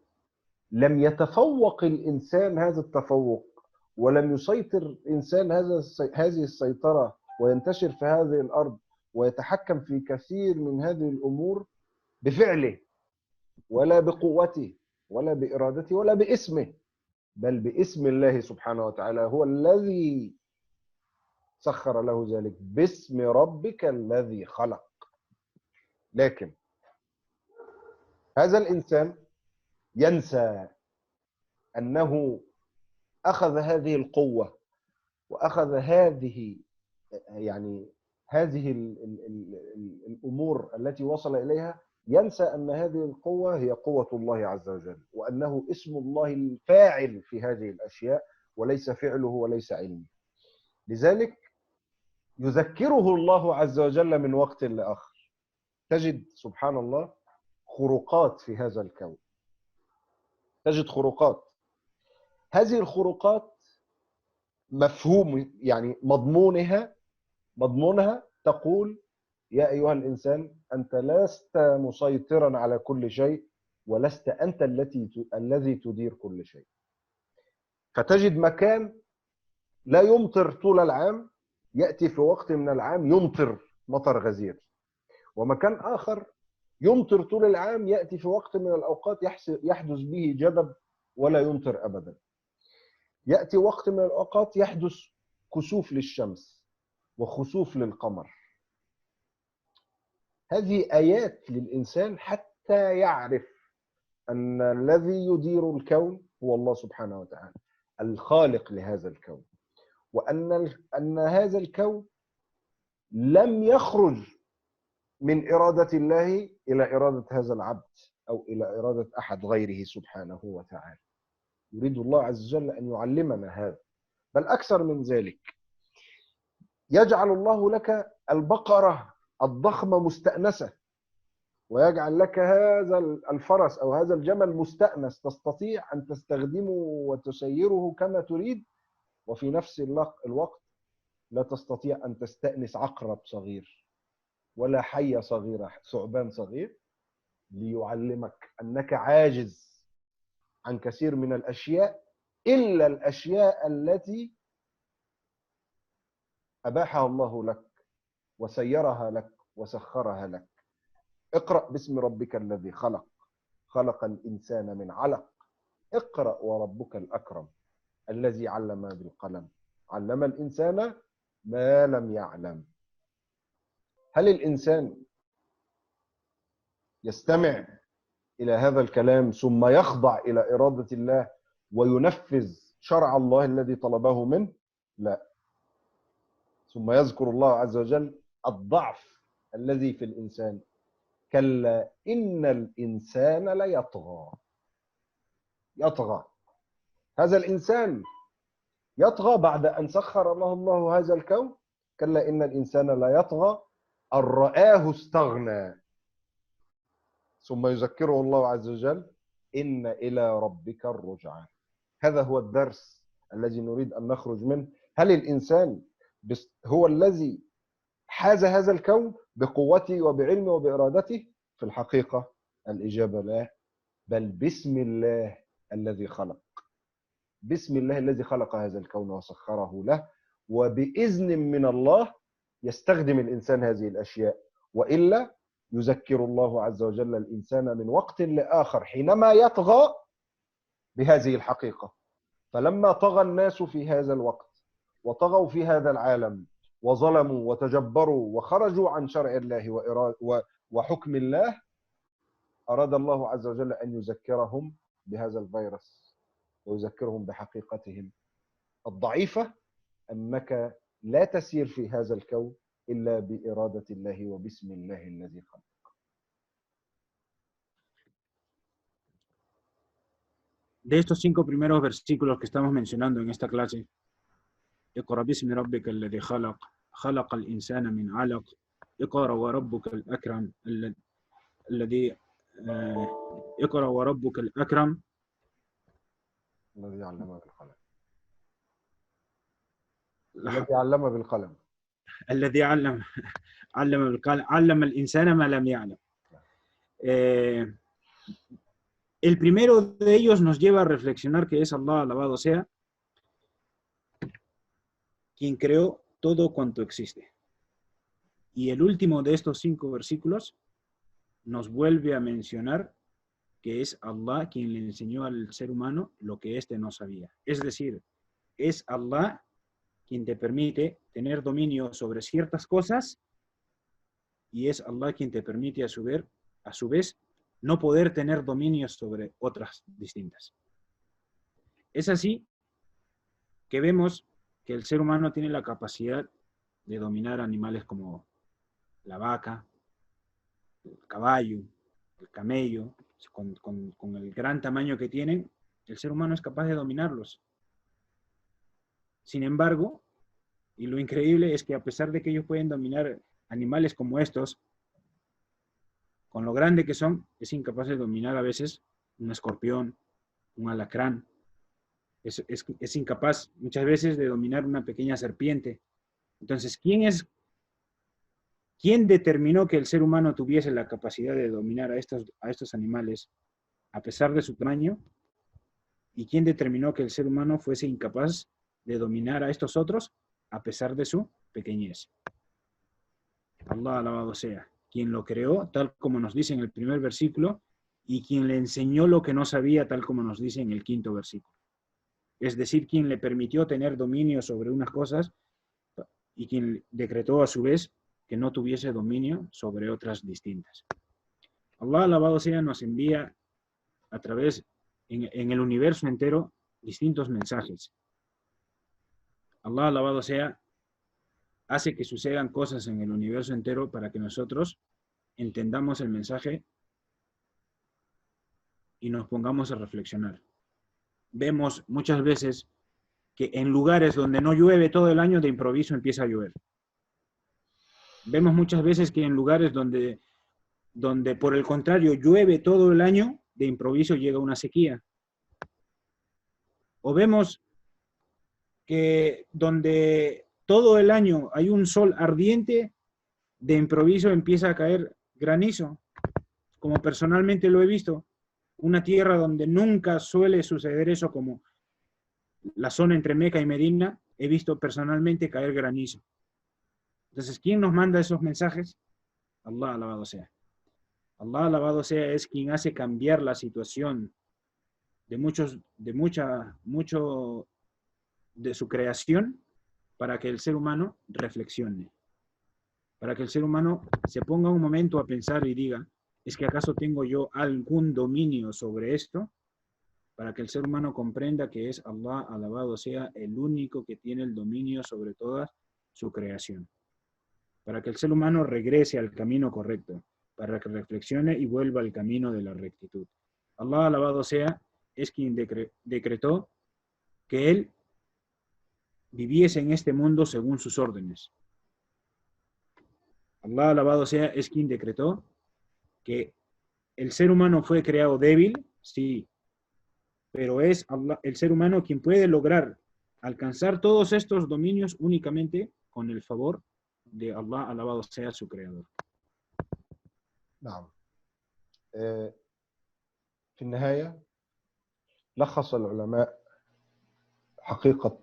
لم يتفوق الإنسان هذا التفوق، ولم يسيطر الإنسان هذه السيطرة وينتشر في هذه الأرض ويتحكم في كثير من هذه الأمور بفعله، ولا بقوته، ولا بإرادته، ولا باسمه، بل باسم الله سبحانه وتعالى. هو الذي سخر له ذلك باسم ربك الذي خلق. لكن هذا الإنسان ينسى أنه أخذ هذه القوة وأخذ هذه الأمور التي وصل إليها، ينسى أن هذه القوة هي قوة الله عز وجل، وأنه اسم الله الفاعل في هذه الأشياء وليس فعله وليس علمه. لذلك يذكره الله عز وجل من وقت لآخر. تجد سبحان الله خروقات في هذا الكون، تجد خروقات. هذه الخروقات مفهوم مضمونها تقول: يا أيها الإنسان أنت لست مسيطرا على كل شيء، ولست أنت الذي تدير كل شيء. فتجد مكان لا يمطر طول العام، يأتي في وقت من العام يمطر مطر غزير، ومكان آخر يمطر طول العام، يأتي في وقت من الأوقات يحدث به جدب ولا يمطر أبدا. يأتي وقت من الأوقات يحدث كسوف للشمس وخسوف للقمر. هذه آيات للإنسان حتى يعرف أن الذي يدير الكون هو الله سبحانه وتعالى، الخالق لهذا الكون، وأن هذا الكون لم يخرج من إرادة الله إلى إرادة هذا العبد أو إلى إرادة أحد غيره سبحانه وتعالى. يريد الله عز وجل أن يعلمنا هذا. بل أكثر من ذلك، يجعل الله لك البقرة الضخمة مستأنسة، ويجعل لك هذا الفرس أو هذا الجمل مستأنس تستطيع أن تستخدمه وتسيره كما تريد، وفي نفس الوقت لا تستطيع أن تستأنس عقرب صغير ولا حية صغيرة، ثعبان صغير، ليعلمك أنك عاجز عن كثير من الأشياء إلا الأشياء التي أباحها الله لك وسيرها لك وسخرها لك. اقرأ باسم ربك الذي خلق، خلق الإنسان من علق، اقرأ وربك الأكرم الذي علم بالقلم، علم الإنسان ما لم يعلم. هل الإنسان يستمع إلى هذا الكلام ثم يخضع إلى إرادة الله وينفذ شرع الله الذي طلبه منه؟ لا. ثم يذكر الله عز وجل الضعف الذي في الإنسان. كلا إن الإنسان ليطغى. يطغى هذا الإنسان، يطغى بعد أن سخر الله هذا الكون. كلا إن الإنسان لا يطغى أن رآه استغنى. ثم يذكره الله عز وجل إن إلى ربك الرجعى. هذا هو الدرس الذي نريد أن نخرج منه. هل الإنسان هو الذي حاز هذا الكون بقوته وبعلمه وبإرادته؟ في الحقيقة الإجابة لا، بل بسم الله الذي خلق. بسم الله الذي خلق هذا الكون وسخره له، وبإذن من الله يستخدم الإنسان هذه الأشياء، وإلا يذكر الله عز وجل الإنسان من وقت لآخر حينما يطغى بهذه الحقيقة. فلما طغى الناس في هذا الوقت وطغوا في هذا العالم وظلموا وتجبروا وخرجوا عن شرع الله وحكم الله، أراد الله عز وجل أن يذكرهم بهذا الفيروس ويذكرهم بحقيقتهم الضعيفة، أنك لا تسير في هذا الكون إلا بإرادة الله وبسم الله الذي خلق. De estos 5 primeros versículos que estamos mencionando en esta clase, اقرأ باسم ربك الذي خلق، خلق الإنسان من علق، اقرأ وربك الأكرم الذي اقرأ وربك الأكرم الذي علم بالقلم. الذي علم بالقلم. الذي علم بالقلم، علم الإنسان ما لم يعلم. El primero de ellos nos lleva a reflexionar que es Allah, alabado sea, quien creó todo cuanto existe. Y el último de estos 5 versículos nos vuelve a mencionar que es Allah quien le enseñó al ser humano lo que éste no sabía. Es decir, es Allah quien te permite tener dominio sobre ciertas cosas, y es Allah quien te permite a su vez no poder tener dominio sobre otras distintas. Es así que vemos que el ser humano tiene la capacidad de dominar animales como la vaca, el caballo, el camello. Con el gran tamaño que tienen, el ser humano es capaz de dominarlos. Sin embargo, y lo increíble es que a pesar de que ellos pueden dominar animales como estos, con lo grande que son, es incapaz de dominar a veces un escorpión, un alacrán. Es incapaz muchas veces de dominar una pequeña serpiente. Entonces, ¿quién determinó que el ser humano tuviese la capacidad de dominar a estos animales a pesar de su tamaño? ¿Y quién determinó que el ser humano fuese incapaz de dominar a estos otros a pesar de su pequeñez? Allah, alabado sea, quien lo creó, tal como nos dice en el primer versículo, y quien le enseñó lo que no sabía, tal como nos dice en el 5.º versículo. Es decir, quien le permitió tener dominio sobre unas cosas y quien decretó a su vez que no tuviese dominio sobre otras distintas. Allah, alabado sea, nos envía a través, en el universo entero, distintos mensajes. Allah, alabado sea, hace que sucedan cosas en el universo entero para que nosotros entendamos el mensaje y nos pongamos a reflexionar. vemos muchas veces que en lugares donde no llueve todo el año, de improviso empieza a llover. Vemos muchas veces que en lugares donde por el contrario llueve todo el año, de improviso llega una sequía. O vemos que donde todo el año hay un sol ardiente, de improviso empieza a caer granizo. Como personalmente lo he visto, una tierra donde nunca suele suceder eso, como la zona entre Meca y Medina, he visto personalmente caer granizo. Entonces, ¿quién nos manda esos mensajes? Allah alabado sea. Allah alabado sea es quien hace cambiar la situación de mucho de su creación para que el ser humano reflexione, para que el ser humano se ponga un momento a pensar y diga, ¿es que acaso tengo yo algún dominio sobre esto? Para que el ser humano comprenda que es Allah, alabado sea, el único que tiene el dominio sobre toda su creación. Para que el ser humano regrese al camino correcto, para que reflexione y vuelva al camino de la rectitud. Allah, alabado sea, es quien decretó que Él viviese en este mundo según sus órdenes. Allah, alabado sea, es quien decretó que el ser humano fue creado débil, sí, pero es Allah, el ser humano quien puede lograr alcanzar todos estos dominios únicamente con el favor de Allah, alabado sea su creador. نعم. في النهاية لخص العلماء حقيقة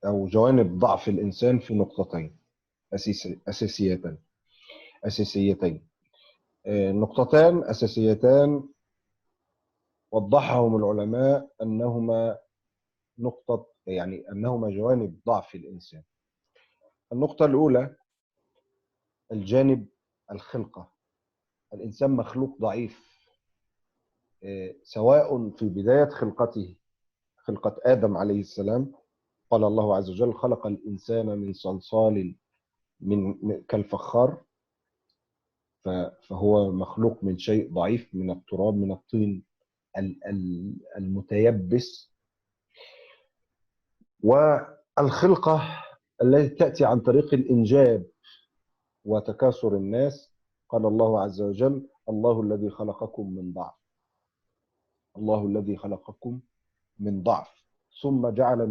أو جوانب ضعف الإنسان في نقطتين أساسيتين. نقطتان أساسيتان وضحهم العلماء أنهما جوانب ضعف الإنسان. النقطة الأولى الجانب الخلقة. الإنسان مخلوق ضعيف، سواء في بداية خلقته، خلقة آدم عليه السلام، قال الله عز وجل خلق الإنسان من صلصال كالفخار، فهو مخلوق من شيء ضعيف، من التراب، من الطين المتيبس. والخلقة التي تأتي عن طريق الإنجاب وتكاثر الناس، قال الله عز وجل الله الذي خلقكم من ضعف، الله الذي خلقكم من ضعف ثم جعل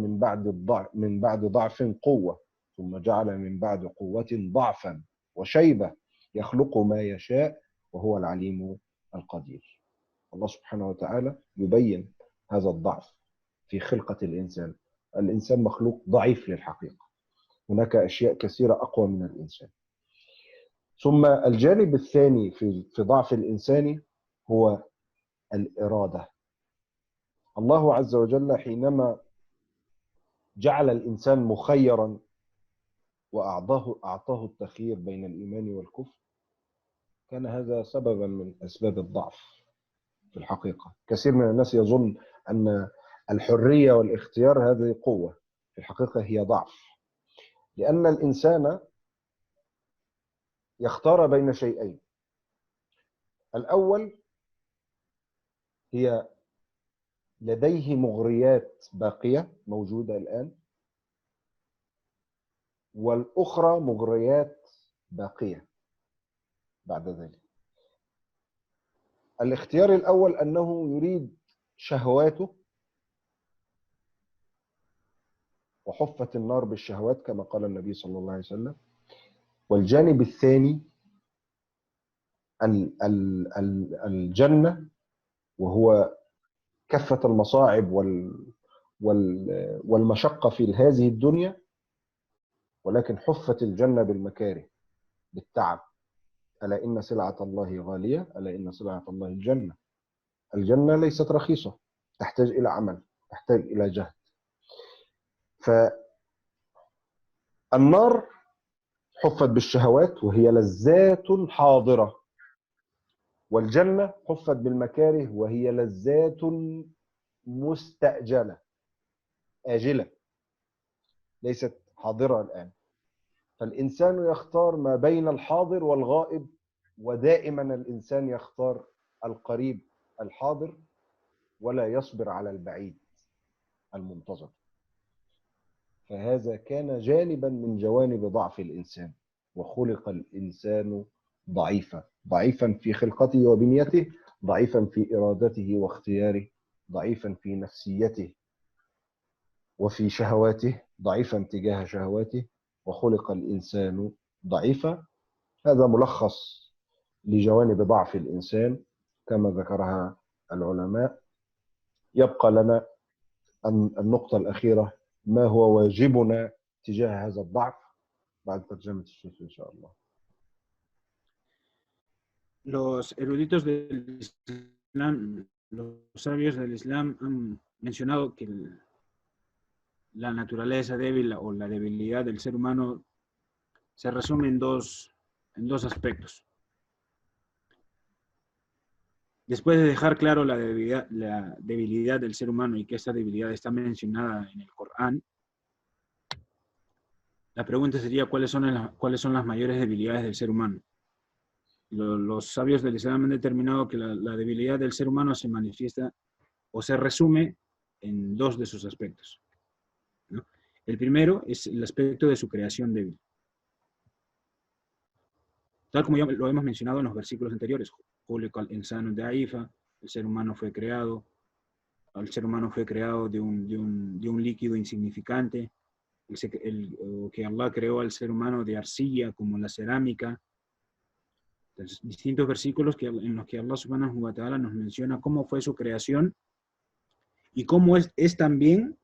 من بعد ضعف قوة، ثم جعل من بعد قوة ضعفا وشيبة يخلق ما يشاء وهو العليم القدير. الله سبحانه وتعالى يبين هذا الضعف في خلقة الإنسان. الإنسان مخلوق ضعيف للحقيقة، هناك أشياء كثيرة أقوى من الإنسان. ثم الجانب الثاني في ضعف الإنسان هو الإرادة. الله عز وجل حينما جعل الإنسان مخيرا وأعطاه التخيير بين الإيمان والكفر، كان هذا سببا من أسباب الضعف في الحقيقة. كثير من الناس يظن أن الحرية والاختيار هذه قوة، في الحقيقة هي ضعف، لأن الإنسان يختار بين شيئين. الأول هي لديه مغريات باقية موجودة الآن، والأخرى مغريات باقية بعد ذلك. الاختيار الأول أنه يريد شهواته، وحفت النار بالشهوات كما قال النبي صلى الله عليه وسلم. والجانب الثاني الجنة، وهو كافة المصاعب والمشقة في هذه الدنيا، ولكن حفت الجنة بالمكاره، بالتعب. ألا إن سلعة الله غالية، ألا إن سلعة الله الجنة. الجنة ليست رخيصة، تحتاج إلى عمل، تحتاج إلى جهد. فالنار حفت بالشهوات وهي لذات حاضرة، والجنة حفت بالمكاره وهي لذات مستأجلة، آجلة، ليست حاضرة الآن. فالإنسان يختار ما بين الحاضر والغائب، ودائما الإنسان يختار القريب الحاضر ولا يصبر على البعيد. المنتظر. فهذا كان جانبا من جوانب ضعف الإنسان، وخلق الإنسان ضعيفا، ضعيفا في خلقته وبنيته، ضعيفا في إرادته واختياره، ضعيفا في نفسيته وفي شهواته، ضعيفا تجاه شهواته، وخلق الإنسان ضعيفا. هذا ملخص لجوانب ضعف الإنسان كما ذكرها العلماء. يبقى لنا النقطة الأخيرة، ما هو واجبنا تجاه هذا الضعف، بعد ترجمة الشيخ إن شاء الله. Los eruditos del Islam, los sabios del Islam han mencionado que la naturaleza débil o la debilidad del ser humano se resume en dos aspectos. Después de dejar claro la debilidad del ser humano y que esta debilidad está mencionada en el Corán, la pregunta sería ¿cuáles son las mayores debilidades del ser humano? Los sabios del Islam han determinado que la debilidad del ser humano se manifiesta o se resume en dos de sus aspectos, ¿no? El primero es el aspecto de su creación débil. Tal como ya lo hemos mencionado en los versículos anteriores, el ser humano fue creado de un líquido insignificante, que Allah creó al ser humano de arcilla como la cerámica. Entonces, distintos versículos en los que Allah subhanahu wa ta'ala nos menciona cómo fue su creación y cómo es también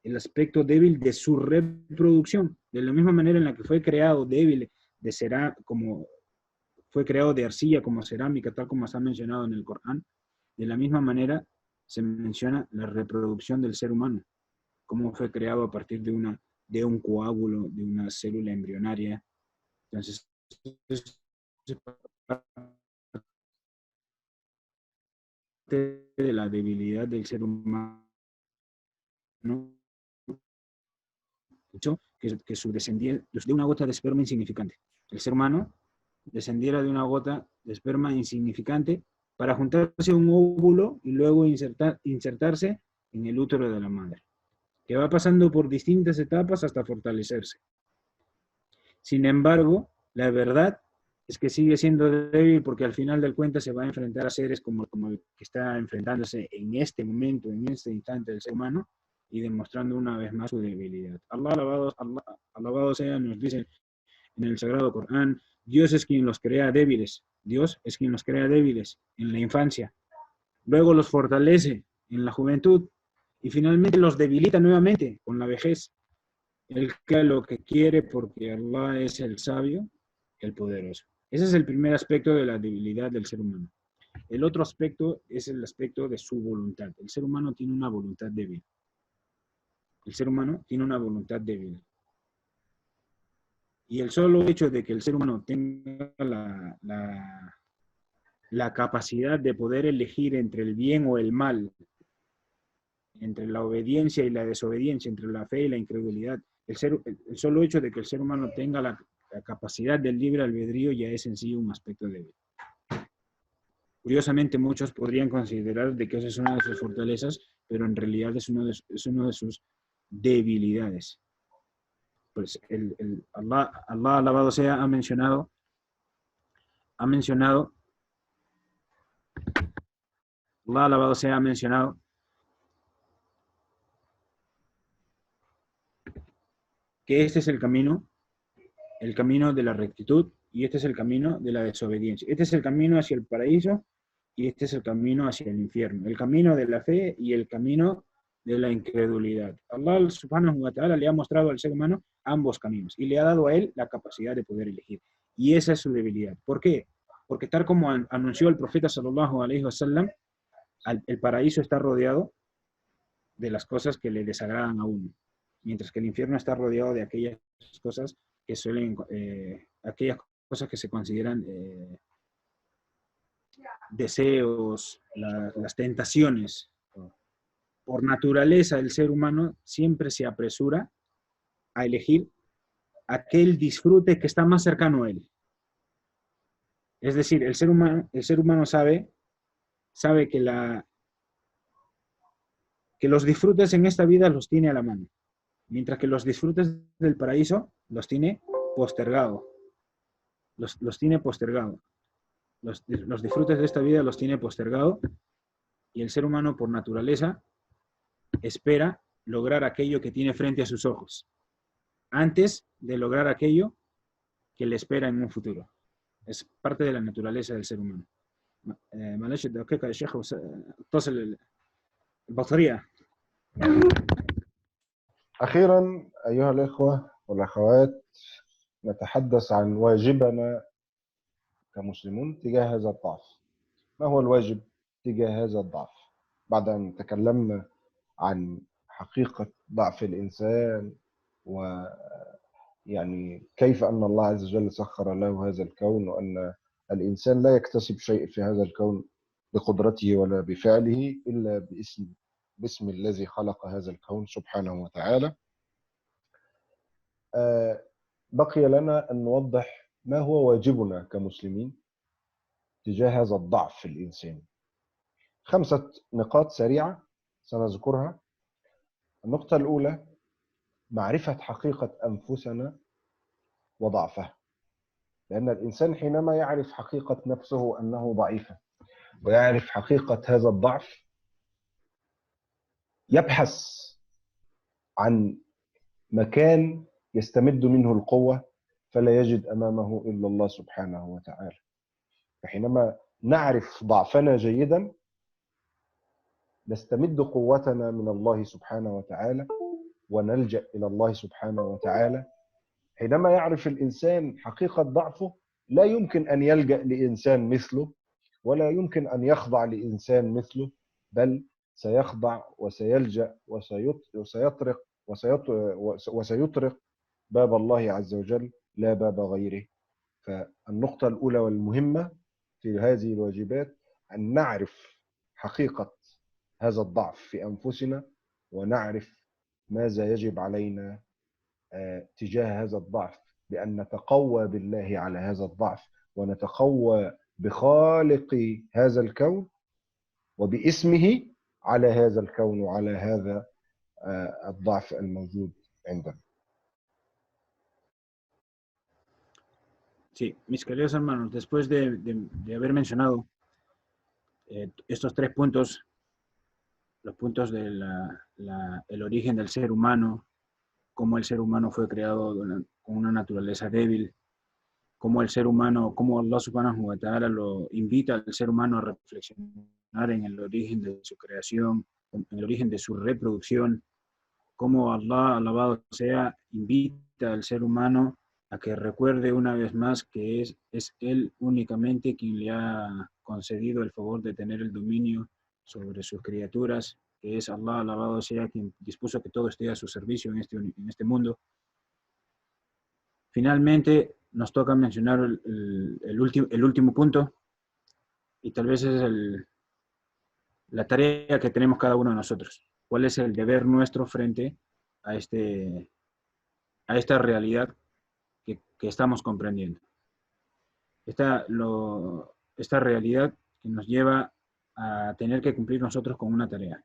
el aspecto débil de su reproducción. De la misma manera en la que fue creado débil, como fue creado de arcilla como cerámica, tal como está mencionado en el Corán, de la misma manera se menciona la reproducción del ser humano, cómo fue creado a partir de un coágulo, de una célula embrionaria. Entonces, de la debilidad del ser humano, que su descendiente, de una gota de esperma insignificante. El ser humano descendiera de una gota de esperma insignificante para juntarse a un óvulo y luego insertarse en el útero de la madre, que va pasando por distintas etapas hasta fortalecerse. Sin embargo, la verdad es que sigue siendo débil porque al final del cuenta se va a enfrentar a seres como el que está enfrentándose en este momento, en este instante del ser humano, y demostrando una vez más su debilidad. Allah alabado sea, nos dice en el Sagrado Corán, Dios es quien los crea débiles, Dios es quien los crea débiles en la infancia, luego los fortalece en la juventud y finalmente los debilita nuevamente con la vejez. Él crea lo que quiere porque Allah es el sabio, el poderoso. Ese es el primer aspecto de la debilidad del ser humano. El otro aspecto es el aspecto de su voluntad. El ser humano tiene una voluntad débil. El ser humano tiene una voluntad débil. Y el solo hecho de que el ser humano tenga la capacidad de poder elegir entre el bien o el mal, entre la obediencia y la desobediencia, entre la fe y la incredulidad, el solo hecho de que el ser humano tenga la capacidad del libre albedrío ya es en sí un aspecto débil. Curiosamente, muchos podrían considerar de que esa es una de sus fortalezas, pero en realidad es una de sus debilidades. Pues Allah alabado sea, ha mencionado Allah alabado sea, ha mencionado que este es el camino de la rectitud y este es el camino de la desobediencia. Este es el camino hacia el paraíso y este es el camino hacia el infierno. El camino de la fe y el camino de la incredulidad. Allah subhanahu wa ta'ala le ha mostrado al ser humano ambos caminos y le ha dado a él la capacidad de poder elegir. Y esa es su debilidad. ¿Por qué? Porque tal como anunció el profeta sallallahu alaihi wasallam, el paraíso está rodeado de las cosas que le desagradan a uno, mientras que el infierno está rodeado de aquellas cosas que aquellas cosas que se consideran deseos, las tentaciones. Por naturaleza, el ser humano siempre se apresura a elegir aquel disfrute que está más cercano a él. Es decir, el ser humano sabe que que los disfrutes en esta vida los tiene a la mano, mientras que los disfrutes del paraíso los tiene postergado. Los tiene postergado. Los disfrutes de esta vida los tiene postergado, y el ser humano por naturaleza espera lograr aquello que tiene frente a sus ojos, antes de lograr aquello que le espera en un futuro. Es parte de la naturaleza del ser humano. معلش دقيقة يا شيخ اتصل البطارية. أخيرا أيها الإخوة والأخوات، نتحدث عن واجبنا كمسلمون تجاه هذا الضعف. ما هو الواجب تجاه هذا الضعف؟ بعد أن تكلمنا عن حقيقة ضعف الإنسان، ويعني كيف أن الله عز وجل سخر له هذا الكون، وأن الإنسان لا يكتسب شيء في هذا الكون بقدرته ولا بفعله إلا باسم الذي خلق هذا الكون سبحانه وتعالى. بقي لنا أن نوضح ما هو واجبنا كمسلمين تجاه هذا الضعف الإنساني. 5 نقاط سريعة سنذكرها. النقطة الأولى: معرفة حقيقة أنفسنا وضعفها، لأن الإنسان حينما يعرف حقيقة نفسه أنه ضعيفة ويعرف حقيقة هذا الضعف يبحث عن مكان يستمد منه القوة، فلا يجد أمامه إلا الله سبحانه وتعالى. فحينما نعرف ضعفنا جيدا نستمد قوتنا من الله سبحانه وتعالى ونلجأ إلى الله سبحانه وتعالى. حينما يعرف الإنسان حقيقة ضعفه لا يمكن أن يلجأ لإنسان مثله، ولا يمكن أن يخضع لإنسان مثله، بل سيخضع وسيلجأ وسيطرق باب الله عز وجل لا باب غيره. فالنقطة الأولى والمهمة في هذه الواجبات أن نعرف حقيقة هذا الضعف في أنفسنا، ونعرف ماذا يجب علينا تجاه هذا الضعف، بأن نتقوى بالله على هذا الضعف، ونتقوى بخالق هذا الكون وباسمه على هذا الكون وعلى هذا الضعف الموجود عندنا. Sí, mis queridos hermanos, después de haber mencionado estos 3 puntos, los puntos del el origen del ser humano, cómo el ser humano fue creado con una naturaleza débil, cómo el ser humano, cómo Allah subhanahu wa ta'ala lo invita al ser humano a reflexionar en el origen de su creación, en el origen de su reproducción, cómo Allah, alabado sea, invita al ser humano a que recuerde una vez más que es Él únicamente quien le ha concedido el favor de tener el dominio sobre sus criaturas, que es Allah, alabado sea, quien dispuso que todo esté a su servicio en este mundo. Finalmente, nos toca mencionar el último punto, y tal vez es la tarea que tenemos cada uno de nosotros. ¿Cuál es el deber nuestro frente a esta realidad que estamos comprendiendo? Esta realidad que nos lleva a tener que cumplir nosotros con una tarea.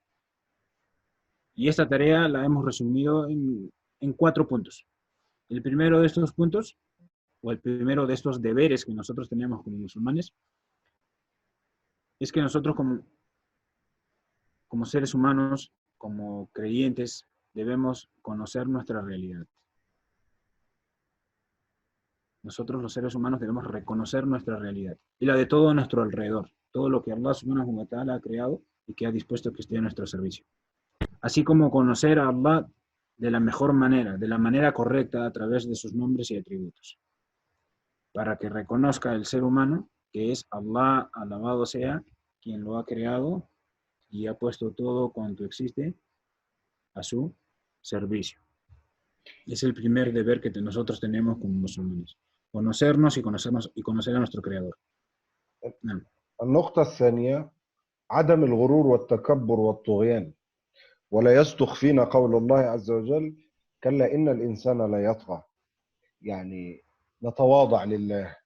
Y esta tarea la hemos resumido en 4 puntos. El primero de estos puntos, o el primero de estos deberes que nosotros tenemos como musulmanes, es que nosotros como seres humanos, como creyentes, debemos conocer nuestra realidad. Nosotros los seres humanos debemos reconocer nuestra realidad y la de todo nuestro alrededor, todo lo que Allah subhanahu wa ta'ala ha creado y que ha dispuesto que esté a nuestro servicio. Así como conocer a Allah de la mejor manera, de la manera correcta, a través de sus nombres y atributos, para que reconozca el ser humano que es Allah, alabado sea, quien lo ha creado y ha puesto todo cuanto existe a su servicio. Es el primer deber que nosotros tenemos como musulmanes. conocernos y conocer a nuestro Creador. نعم. النقطة الثانية: عدم الغرور والتكبر والطغيان. ولا يصدق فينا قول الله عز وجل: كلا إن الإنسان لا يطغى. يعني نتواضع لله،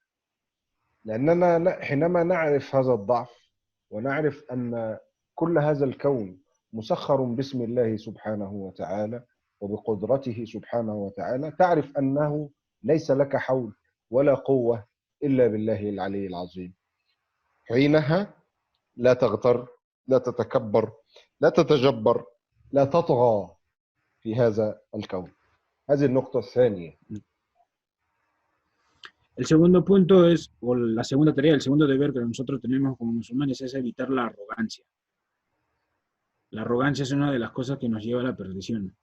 لأننا حينما نعرف هذا الضعف ونعرف أن كل هذا الكون مسخر باسم الله سبحانه وتعالى وبقدرته سبحانه وتعالى، تعرف أنه ليس لك حول ولا قوة إلا بالله العلي العظيم. حينها لا تغتر، لا تتكبر، لا تتجبر، لا تطغى في هذا الكون. هذه النقطة الثانية. El segundo punto es, o la segunda tarea, el segundo deber que nosotros tenemos como musulmanes es evitar la arrogancia. La arrogancia es una de las cosas que nos lleva a la perdición.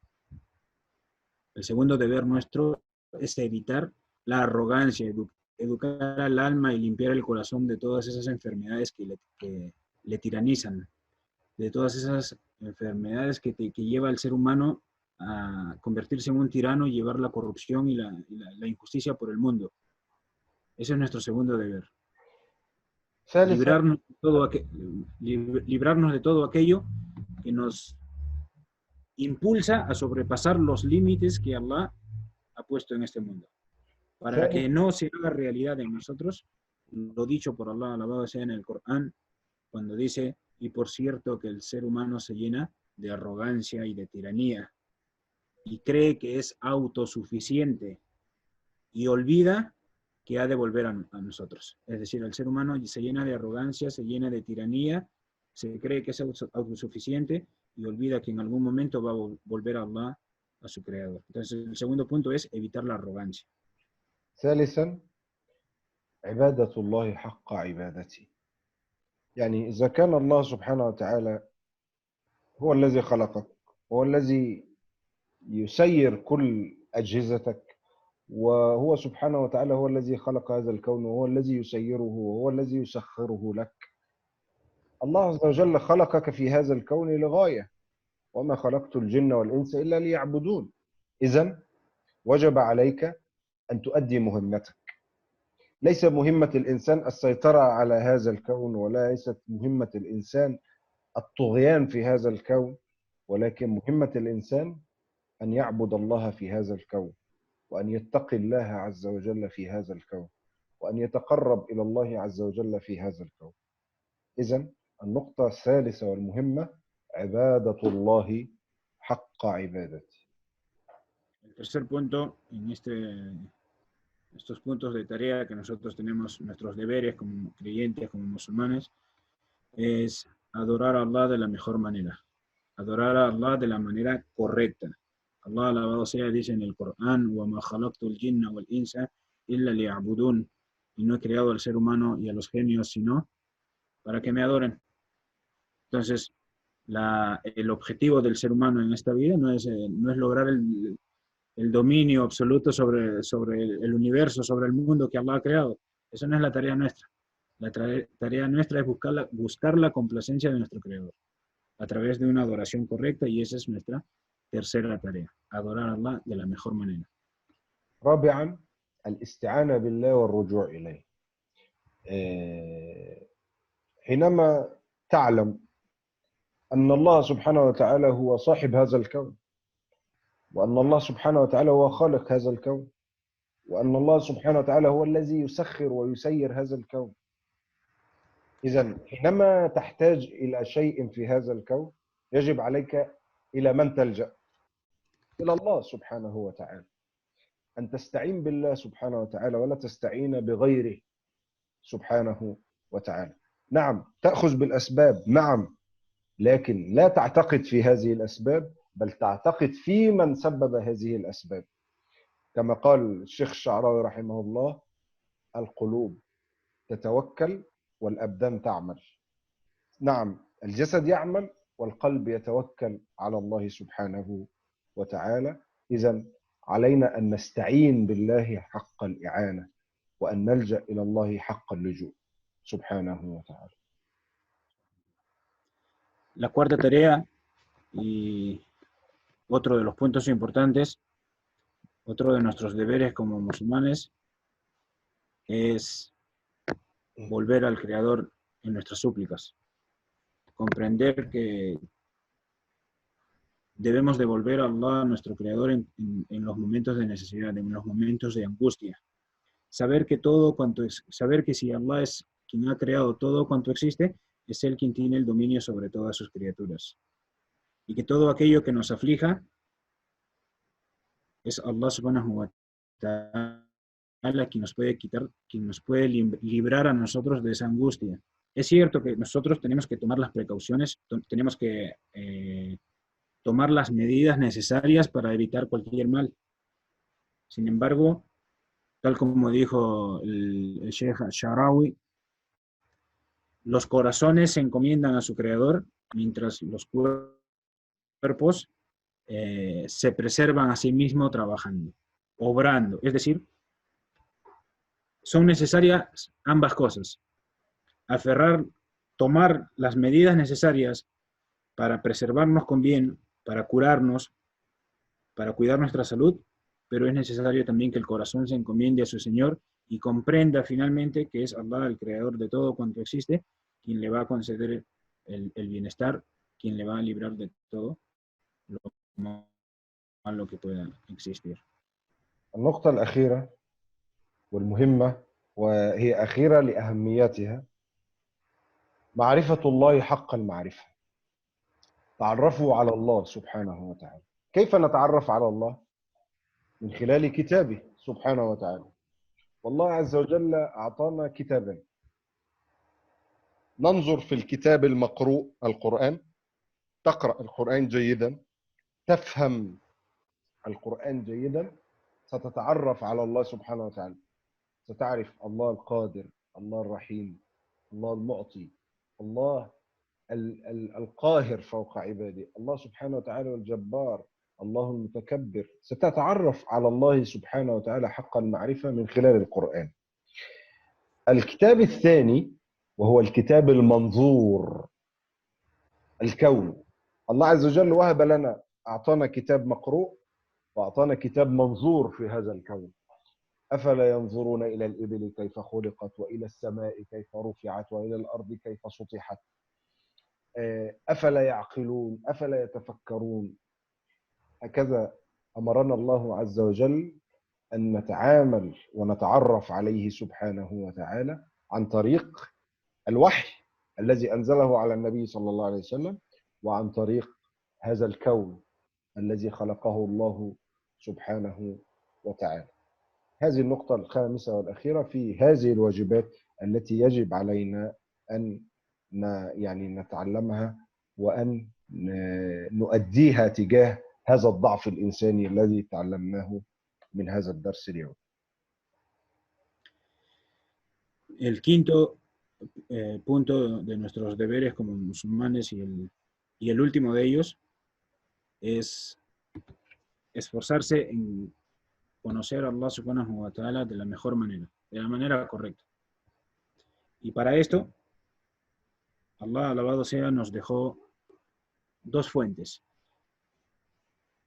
El segundo deber nuestro es evitar la arrogancia, educar al alma y limpiar el corazón de todas esas enfermedades que le tiranizan, de todas esas enfermedades que lleva al ser humano a convertirse en un tirano y llevar la corrupción y la injusticia por el mundo. Ese es nuestro segundo deber. ثالثا Librarnos de todo aquello que nos impulsa a sobrepasar los límites que Allah ha puesto en este mundo. Para que no se haga realidad en nosotros lo dicho por Allah, alabado sea en el Corán, cuando dice, y por cierto que el ser humano se llena de arrogancia y de tiranía, y cree que es autosuficiente, y olvida que ha de volver a nosotros. Es decir, el ser humano se llena de arrogancia, se llena de tiranía, se cree que es autosuficiente, y olvida que en algún momento va a volver a Allah, a su creador. Entonces, el segundo punto es evitar la arrogancia. ثالثا عبادة الله حق عبادته. يعني إذا كان الله سبحانه وتعالى هو الذي خلقك، هو الذي يسير كل أجهزتك، وهو سبحانه وتعالى هو الذي خلق هذا الكون، وهو الذي يسيره، وهو الذي يسخره لك. الله عز وجل خلقك في هذا الكون لغاية، وما خلقت الجن والإنس إلا ليعبدون. إذن وجب عليك أن تؤدي مهمتك. ليس مهمة الإنسان السيطرة على هذا الكون، وليست مهمة الإنسان الطغيان في هذا الكون، ولكن مهمة الإنسان أن يعبد الله في هذا الكون، وأن يتقي الله عز وجل في هذا الكون، وأن يتقرب إلى الله عز وجل في هذا الكون. إذن النقطة الثالثة والمهمة عبادة الله حق عبادته. El tercer punto en estos puntos de tarea que nosotros tenemos, nuestros deberes como creyentes, como musulmanes, es adorar a Allah de la mejor manera, adorar a Allah de la manera correcta. Allah, alabado sea, dice en el Corán, وَمَا خَلَقْتُ الْجِنَّ وَالْإِنسَ إِلَّا لِيَعْبُدُونَ, y no he creado al ser humano y a los genios sino para que me adoren. Entonces, el objetivo del ser humano en esta vida no es lograr el dominio absoluto sobre el universo, sobre el mundo que Allah ha creado. Eso no es la tarea nuestra. La tarea nuestra es buscar la complacencia de nuestro Creador a través de una adoración correcta, y esa es nuestra tercera tarea, adorar a Allah de la mejor manera. رابعا الاستعانة بالله والرجوع إليه. حينما تعلم أن الله سبحانه وتعالى هو صاحب هذا الكون، وأن الله سبحانه وتعالى هو خالق هذا الكون، وأن الله سبحانه وتعالى هو الذي يسخر ويسير هذا الكون، إذن حينما تحتاج إلى شيء في هذا الكون يجب عليك إلى من تلجأ؟ إلى الله سبحانه وتعالى. أن تستعين بالله سبحانه وتعالى ولا تستعين بغيره سبحانه وتعالى. نعم تأخذ بالأسباب، نعم، لكن لا تعتقد في هذه الأسباب، بل تعتقد في من سبب هذه الأسباب. كما قال الشيخ الشعراوي رحمه الله: القلوب تتوكل والأبدان تعمل. نعم الجسد يعمل والقلب يتوكل على الله سبحانه وتعالى. إذن علينا أن نستعين بالله حق الإعانة، وأن نلجأ إلى الله حق اللجوء سبحانه وتعالى. La cuarta tarea y otro de los puntos importantes, otro de nuestros deberes como musulmanes, es volver al Creador en nuestras súplicas. Comprender que debemos de volver a Allah, nuestro Creador, en los momentos de necesidad, en los momentos de angustia. Saber que si Allah es quien ha creado todo cuanto existe, es Él quien tiene el dominio sobre todas sus criaturas. y que todo aquello que nos aflija es Allah subhanahu wa ta'ala quien nos puede quitar, quien nos puede librar a nosotros de esa angustia. Es cierto que nosotros tenemos que tomar las precauciones, tenemos que tomar las medidas necesarias para evitar cualquier mal. Sin embargo, tal como dijo el Sheikh Sharawi, los corazones se encomiendan a su creador, mientras los cuerpos se preservan a sí mismos trabajando, obrando. Es decir, son necesarias ambas cosas. Aferrar, tomar las medidas necesarias para preservarnos con bien, para curarnos, para cuidar nuestra salud, pero es necesario también que el corazón se encomiende a su Señor y comprenda finalmente que es Allah el creador de todo cuanto existe, quien le va a conceder el bienestar, quien le va a librar de todo lo malo que pueda existir. النقطة الأخيرة والمهمة وهي أخيرة لأهميتها معرفة الله حق المعرفة. تعرفوا على الله سبحانه وتعالى. كيف نتعرف على الله؟ من خلال كتابه سبحانه وتعالى. والله عز وجل أعطانا كتابا. ننظر في الكتاب المقروء القرآن، تقرأ القرآن جيدا، تفهم القرآن جيدا، ستتعرف على الله سبحانه وتعالى. ستعرف الله القادر، الله الرحيم، الله المعطي، الله القاهر فوق عباده، الله سبحانه وتعالى الجبار، الله المتكبر. ستتعرف على الله سبحانه وتعالى حق المعرفة من خلال القرآن. الكتاب الثاني وهو الكتاب المنظور، الكون. الله عز وجل وهب لنا، أعطانا كتاب مقروء وأعطانا كتاب منظور في هذا الكون. أفلا ينظرون إلى الإبل كيف خلقت، وإلى السماء كيف رفعت، وإلى الأرض كيف سطحت. أفلا يعقلون، أفلا يتفكرون. هكذا أمرنا الله عز وجل أن نتعامل ونتعرف عليه سبحانه وتعالى عن طريق الوحي الذي أنزله على النبي صلى الله عليه وسلم، وعن طريق هذا الكون الذي خلقه الله سبحانه وتعالى. هذه النقطة الخامسة والأخيرة في هذه الواجبات التي يجب علينا أن يعني نتعلمها وأن نؤديها تجاه هذا الضعف الإنساني الذي تعلمناه من هذا الدرس اليوم. El quinto punto de nuestros deberes como musulmanes y el último de ellos es esforzarse en conocer a Allah subhanahu wa ta'ala de la mejor manera, de la manera correcta. Y para esto, Allah, alabado sea, nos dejó dos fuentes.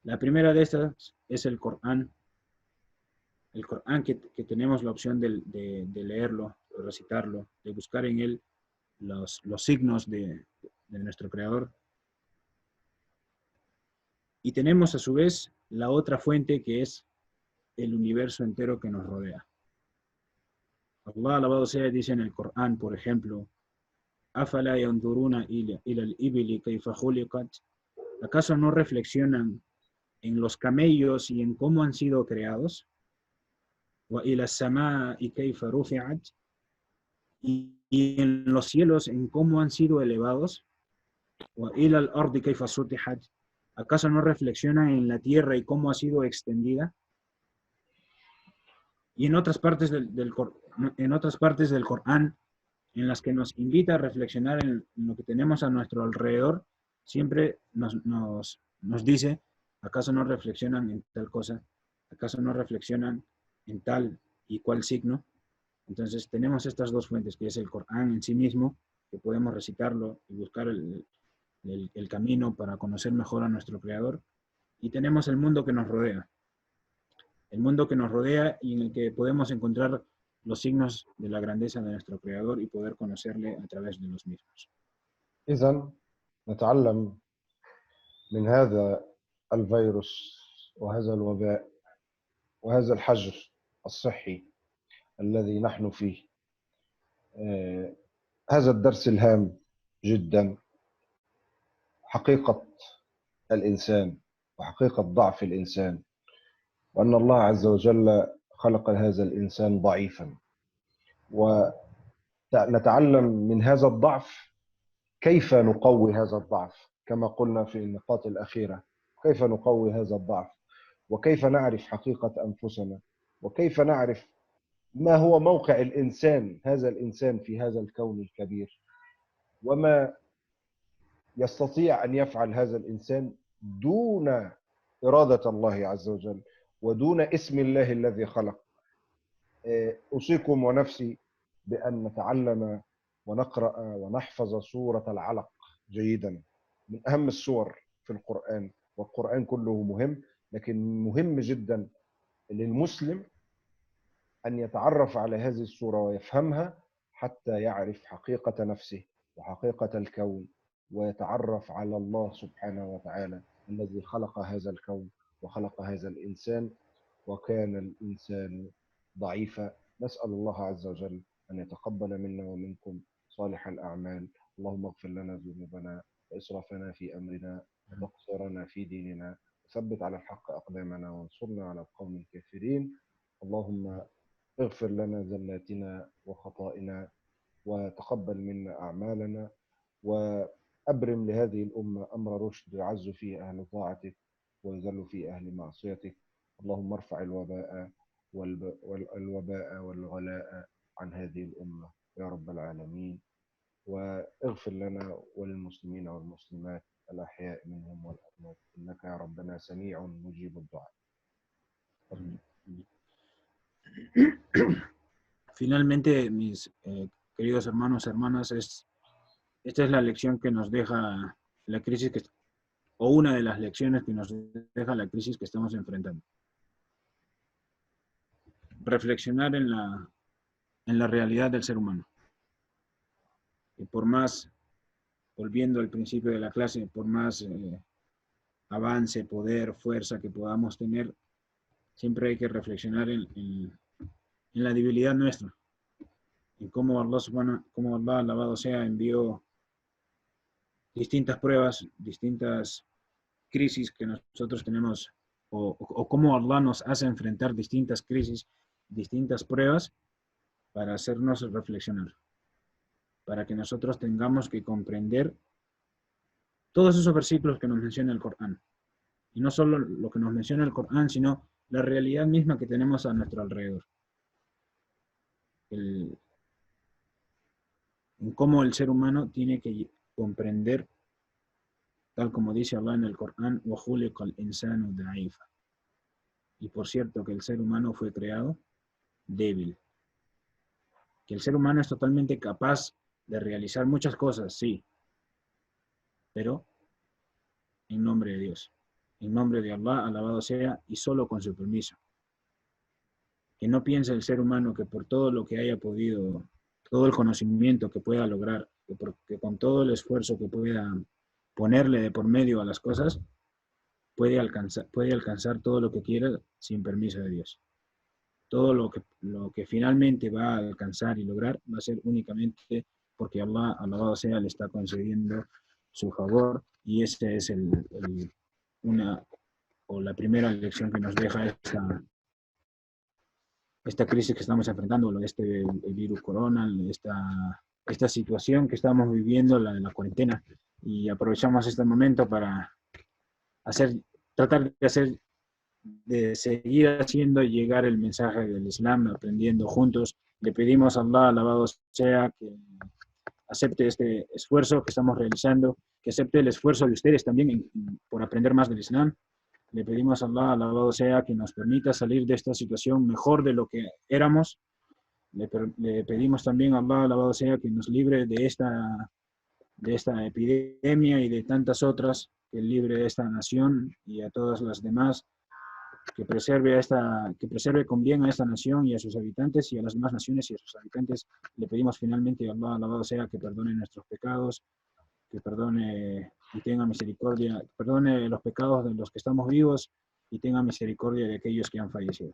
La primera de estas es el Corán que tenemos la opción de leerlo, de recitarlo, de buscar en él los signos de nuestro Creador. Y tenemos a su vez la otra fuente que es el universo entero que nos rodea. Allah, alabado sea, dice en el Corán, por ejemplo, أَفَلَا يَنْظُرُونَ إِلَى الْإِبِلِ كَيْفَ خُلِقَتْ. ¿Acaso no reflexionan en los camellos y en cómo han sido creados? وَإِلَى السَّمَاءِ كَيْفَ رُفِعَتْ. Y en los cielos en cómo han sido elevados. وَإِلَى الْأَرْضِ كَيْفَ سُطِحَتْ. ¿Acaso no reflexionan en la tierra y cómo ha sido extendida? Y en otras partes del Corán, en las que nos invita a reflexionar en lo que tenemos a nuestro alrededor, siempre nos dice, ¿acaso no reflexionan en tal cosa? ¿Acaso no reflexionan en tal y cual signo? Entonces tenemos estas dos fuentes, que es el Corán en sí mismo, que podemos recitarlo y buscar el camino para conocer mejor a nuestro Creador, y tenemos el mundo que nos rodea. El mundo que nos rodea y en el que podemos encontrar los signos de la grandeza de nuestro Creador y poder conocerle a través de los mismos. إذن نتعلم من هذا الفيروس وهذا الوباء وهذا الحجر الصحي الذي نحن فيه هذا الدرس الهام جدا. حقيقة الإنسان وحقيقة ضعف الإنسان، وأن الله عز وجل خلق هذا الإنسان ضعيفا، ونتعلم من هذا الضعف كيف نقوي هذا الضعف كما قلنا في النقاط الأخيرة. كيف نقوي هذا الضعف، وكيف نعرف حقيقة أنفسنا، وكيف نعرف ما هو موقع الإنسان، هذا الإنسان في هذا الكون الكبير، وما يستطيع أن يفعل هذا الإنسان دون إرادة الله عز وجل ودون اسم الله الذي خلق. أوصيكم ونفسي بأن نتعلم ونقرأ ونحفظ سورة العلق جيدا، من أهم السور في القرآن، والقرآن كله مهم، لكن مهم جدا للمسلم أن يتعرف على هذه السورة ويفهمها حتى يعرف حقيقة نفسه وحقيقة الكون، ويتعرف على الله سبحانه وتعالى الذي خلق هذا الكون وخلق هذا الإنسان، وكان الإنسان ضعيفا. نسأل الله عز وجل أن يتقبل منا ومنكم صالح الأعمال. اللهم اغفر لنا ذنوبنا وإسرافنا في أمرنا وتقصيرنا في ديننا، وثبت على الحق أقدامنا وانصرنا على القوم الكافرين. اللهم اغفر لنا زلاتنا وخطائنا، وتقبل منا أعمالنا، وأبرم لهذه الأمة أمر رشد يعز فيه أهل طاعتك ويذل فيه أهل معصيتك. اللهم ارفع الوباء والوباء والغلاء عن هذه الأمة يا رب العالمين، واغفر لنا وللمسلمين والمسلمات الأحياء منهم والأموات، إنك يا ربنا سميع مجيب الدعاء. Finalmente, mis queridos hermanos, hermanas, esta es la lección que nos deja la crisis, o una de las lecciones que nos deja la crisis que estamos enfrentando. Reflexionar en la realidad del ser humano. Y por más, volviendo al principio de la clase, por más avance, poder, fuerza que podamos tener, siempre hay que reflexionar en la debilidad nuestra, en cómo Allah, alabado sea, envió distintas pruebas, distintas crisis que nosotros tenemos, o cómo Allah nos hace enfrentar distintas crisis, distintas pruebas, para hacernos reflexionar, para que nosotros tengamos que comprender todos esos versículos que nos menciona el Corán. Y no solo lo que nos menciona el Corán, sino la realidad misma que tenemos a nuestro alrededor. En cómo el ser humano tiene que comprender, tal como dice Allah en el Corán, وَخُلِقَ الْإِنسَانُ ضَعِيفًا. Y por cierto que el ser humano fue creado débil. Que el ser humano es totalmente capaz de realizar muchas cosas, sí, pero en nombre de Dios, en nombre de Allah, alabado sea, y solo con su permiso. Que no piense el ser humano que por todo lo que haya podido, todo el conocimiento que pueda lograr, que con todo el esfuerzo que pueda ponerle de por medio a las cosas, puede alcanzar todo lo que quiera sin permiso de Dios. Todo lo que finalmente va a alcanzar y lograr va a ser únicamente porque Allah, alabado sea, le está concediendo su favor, y esa es la primera lección que nos deja esta crisis que estamos enfrentando, el virus corona, esta situación que estamos viviendo, la cuarentena, y aprovechamos este momento para tratar de seguir haciendo llegar el mensaje del Islam, aprendiendo juntos. Le pedimos a Allah, alabado sea, que acepte este esfuerzo que estamos realizando, que acepte el esfuerzo de ustedes también por aprender más del Islam. Le pedimos a Allah, alabado sea, que nos permita salir de esta situación mejor de lo que éramos. Le pedimos también a Allah, alabado sea, que nos libre de esta epidemia y de tantas otras, que libre de esta nación y a todas las demás, que preserve con bien a esta nación y a sus habitantes, y a las demás naciones y a sus habitantes. Le pedimos finalmente a Allah, alabado sea, que perdone nuestros pecados, que perdone y tenga misericordia, perdone los pecados de los que estamos vivos y tenga misericordia de aquellos que han fallecido.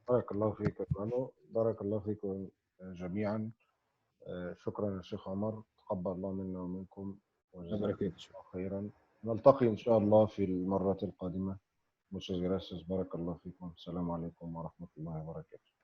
بارك الله فيك يا فندم. بارك الله فيكم جميعا. شكرا يا شيخ عمر، تقبل الله منا ومنكم وجزاكم الله خيرا. نلتقي إن شاء الله في المرة القادمة. Muchas gracias. بارك الله فيكم. السلام عليكم ورحمة الله وبركاته.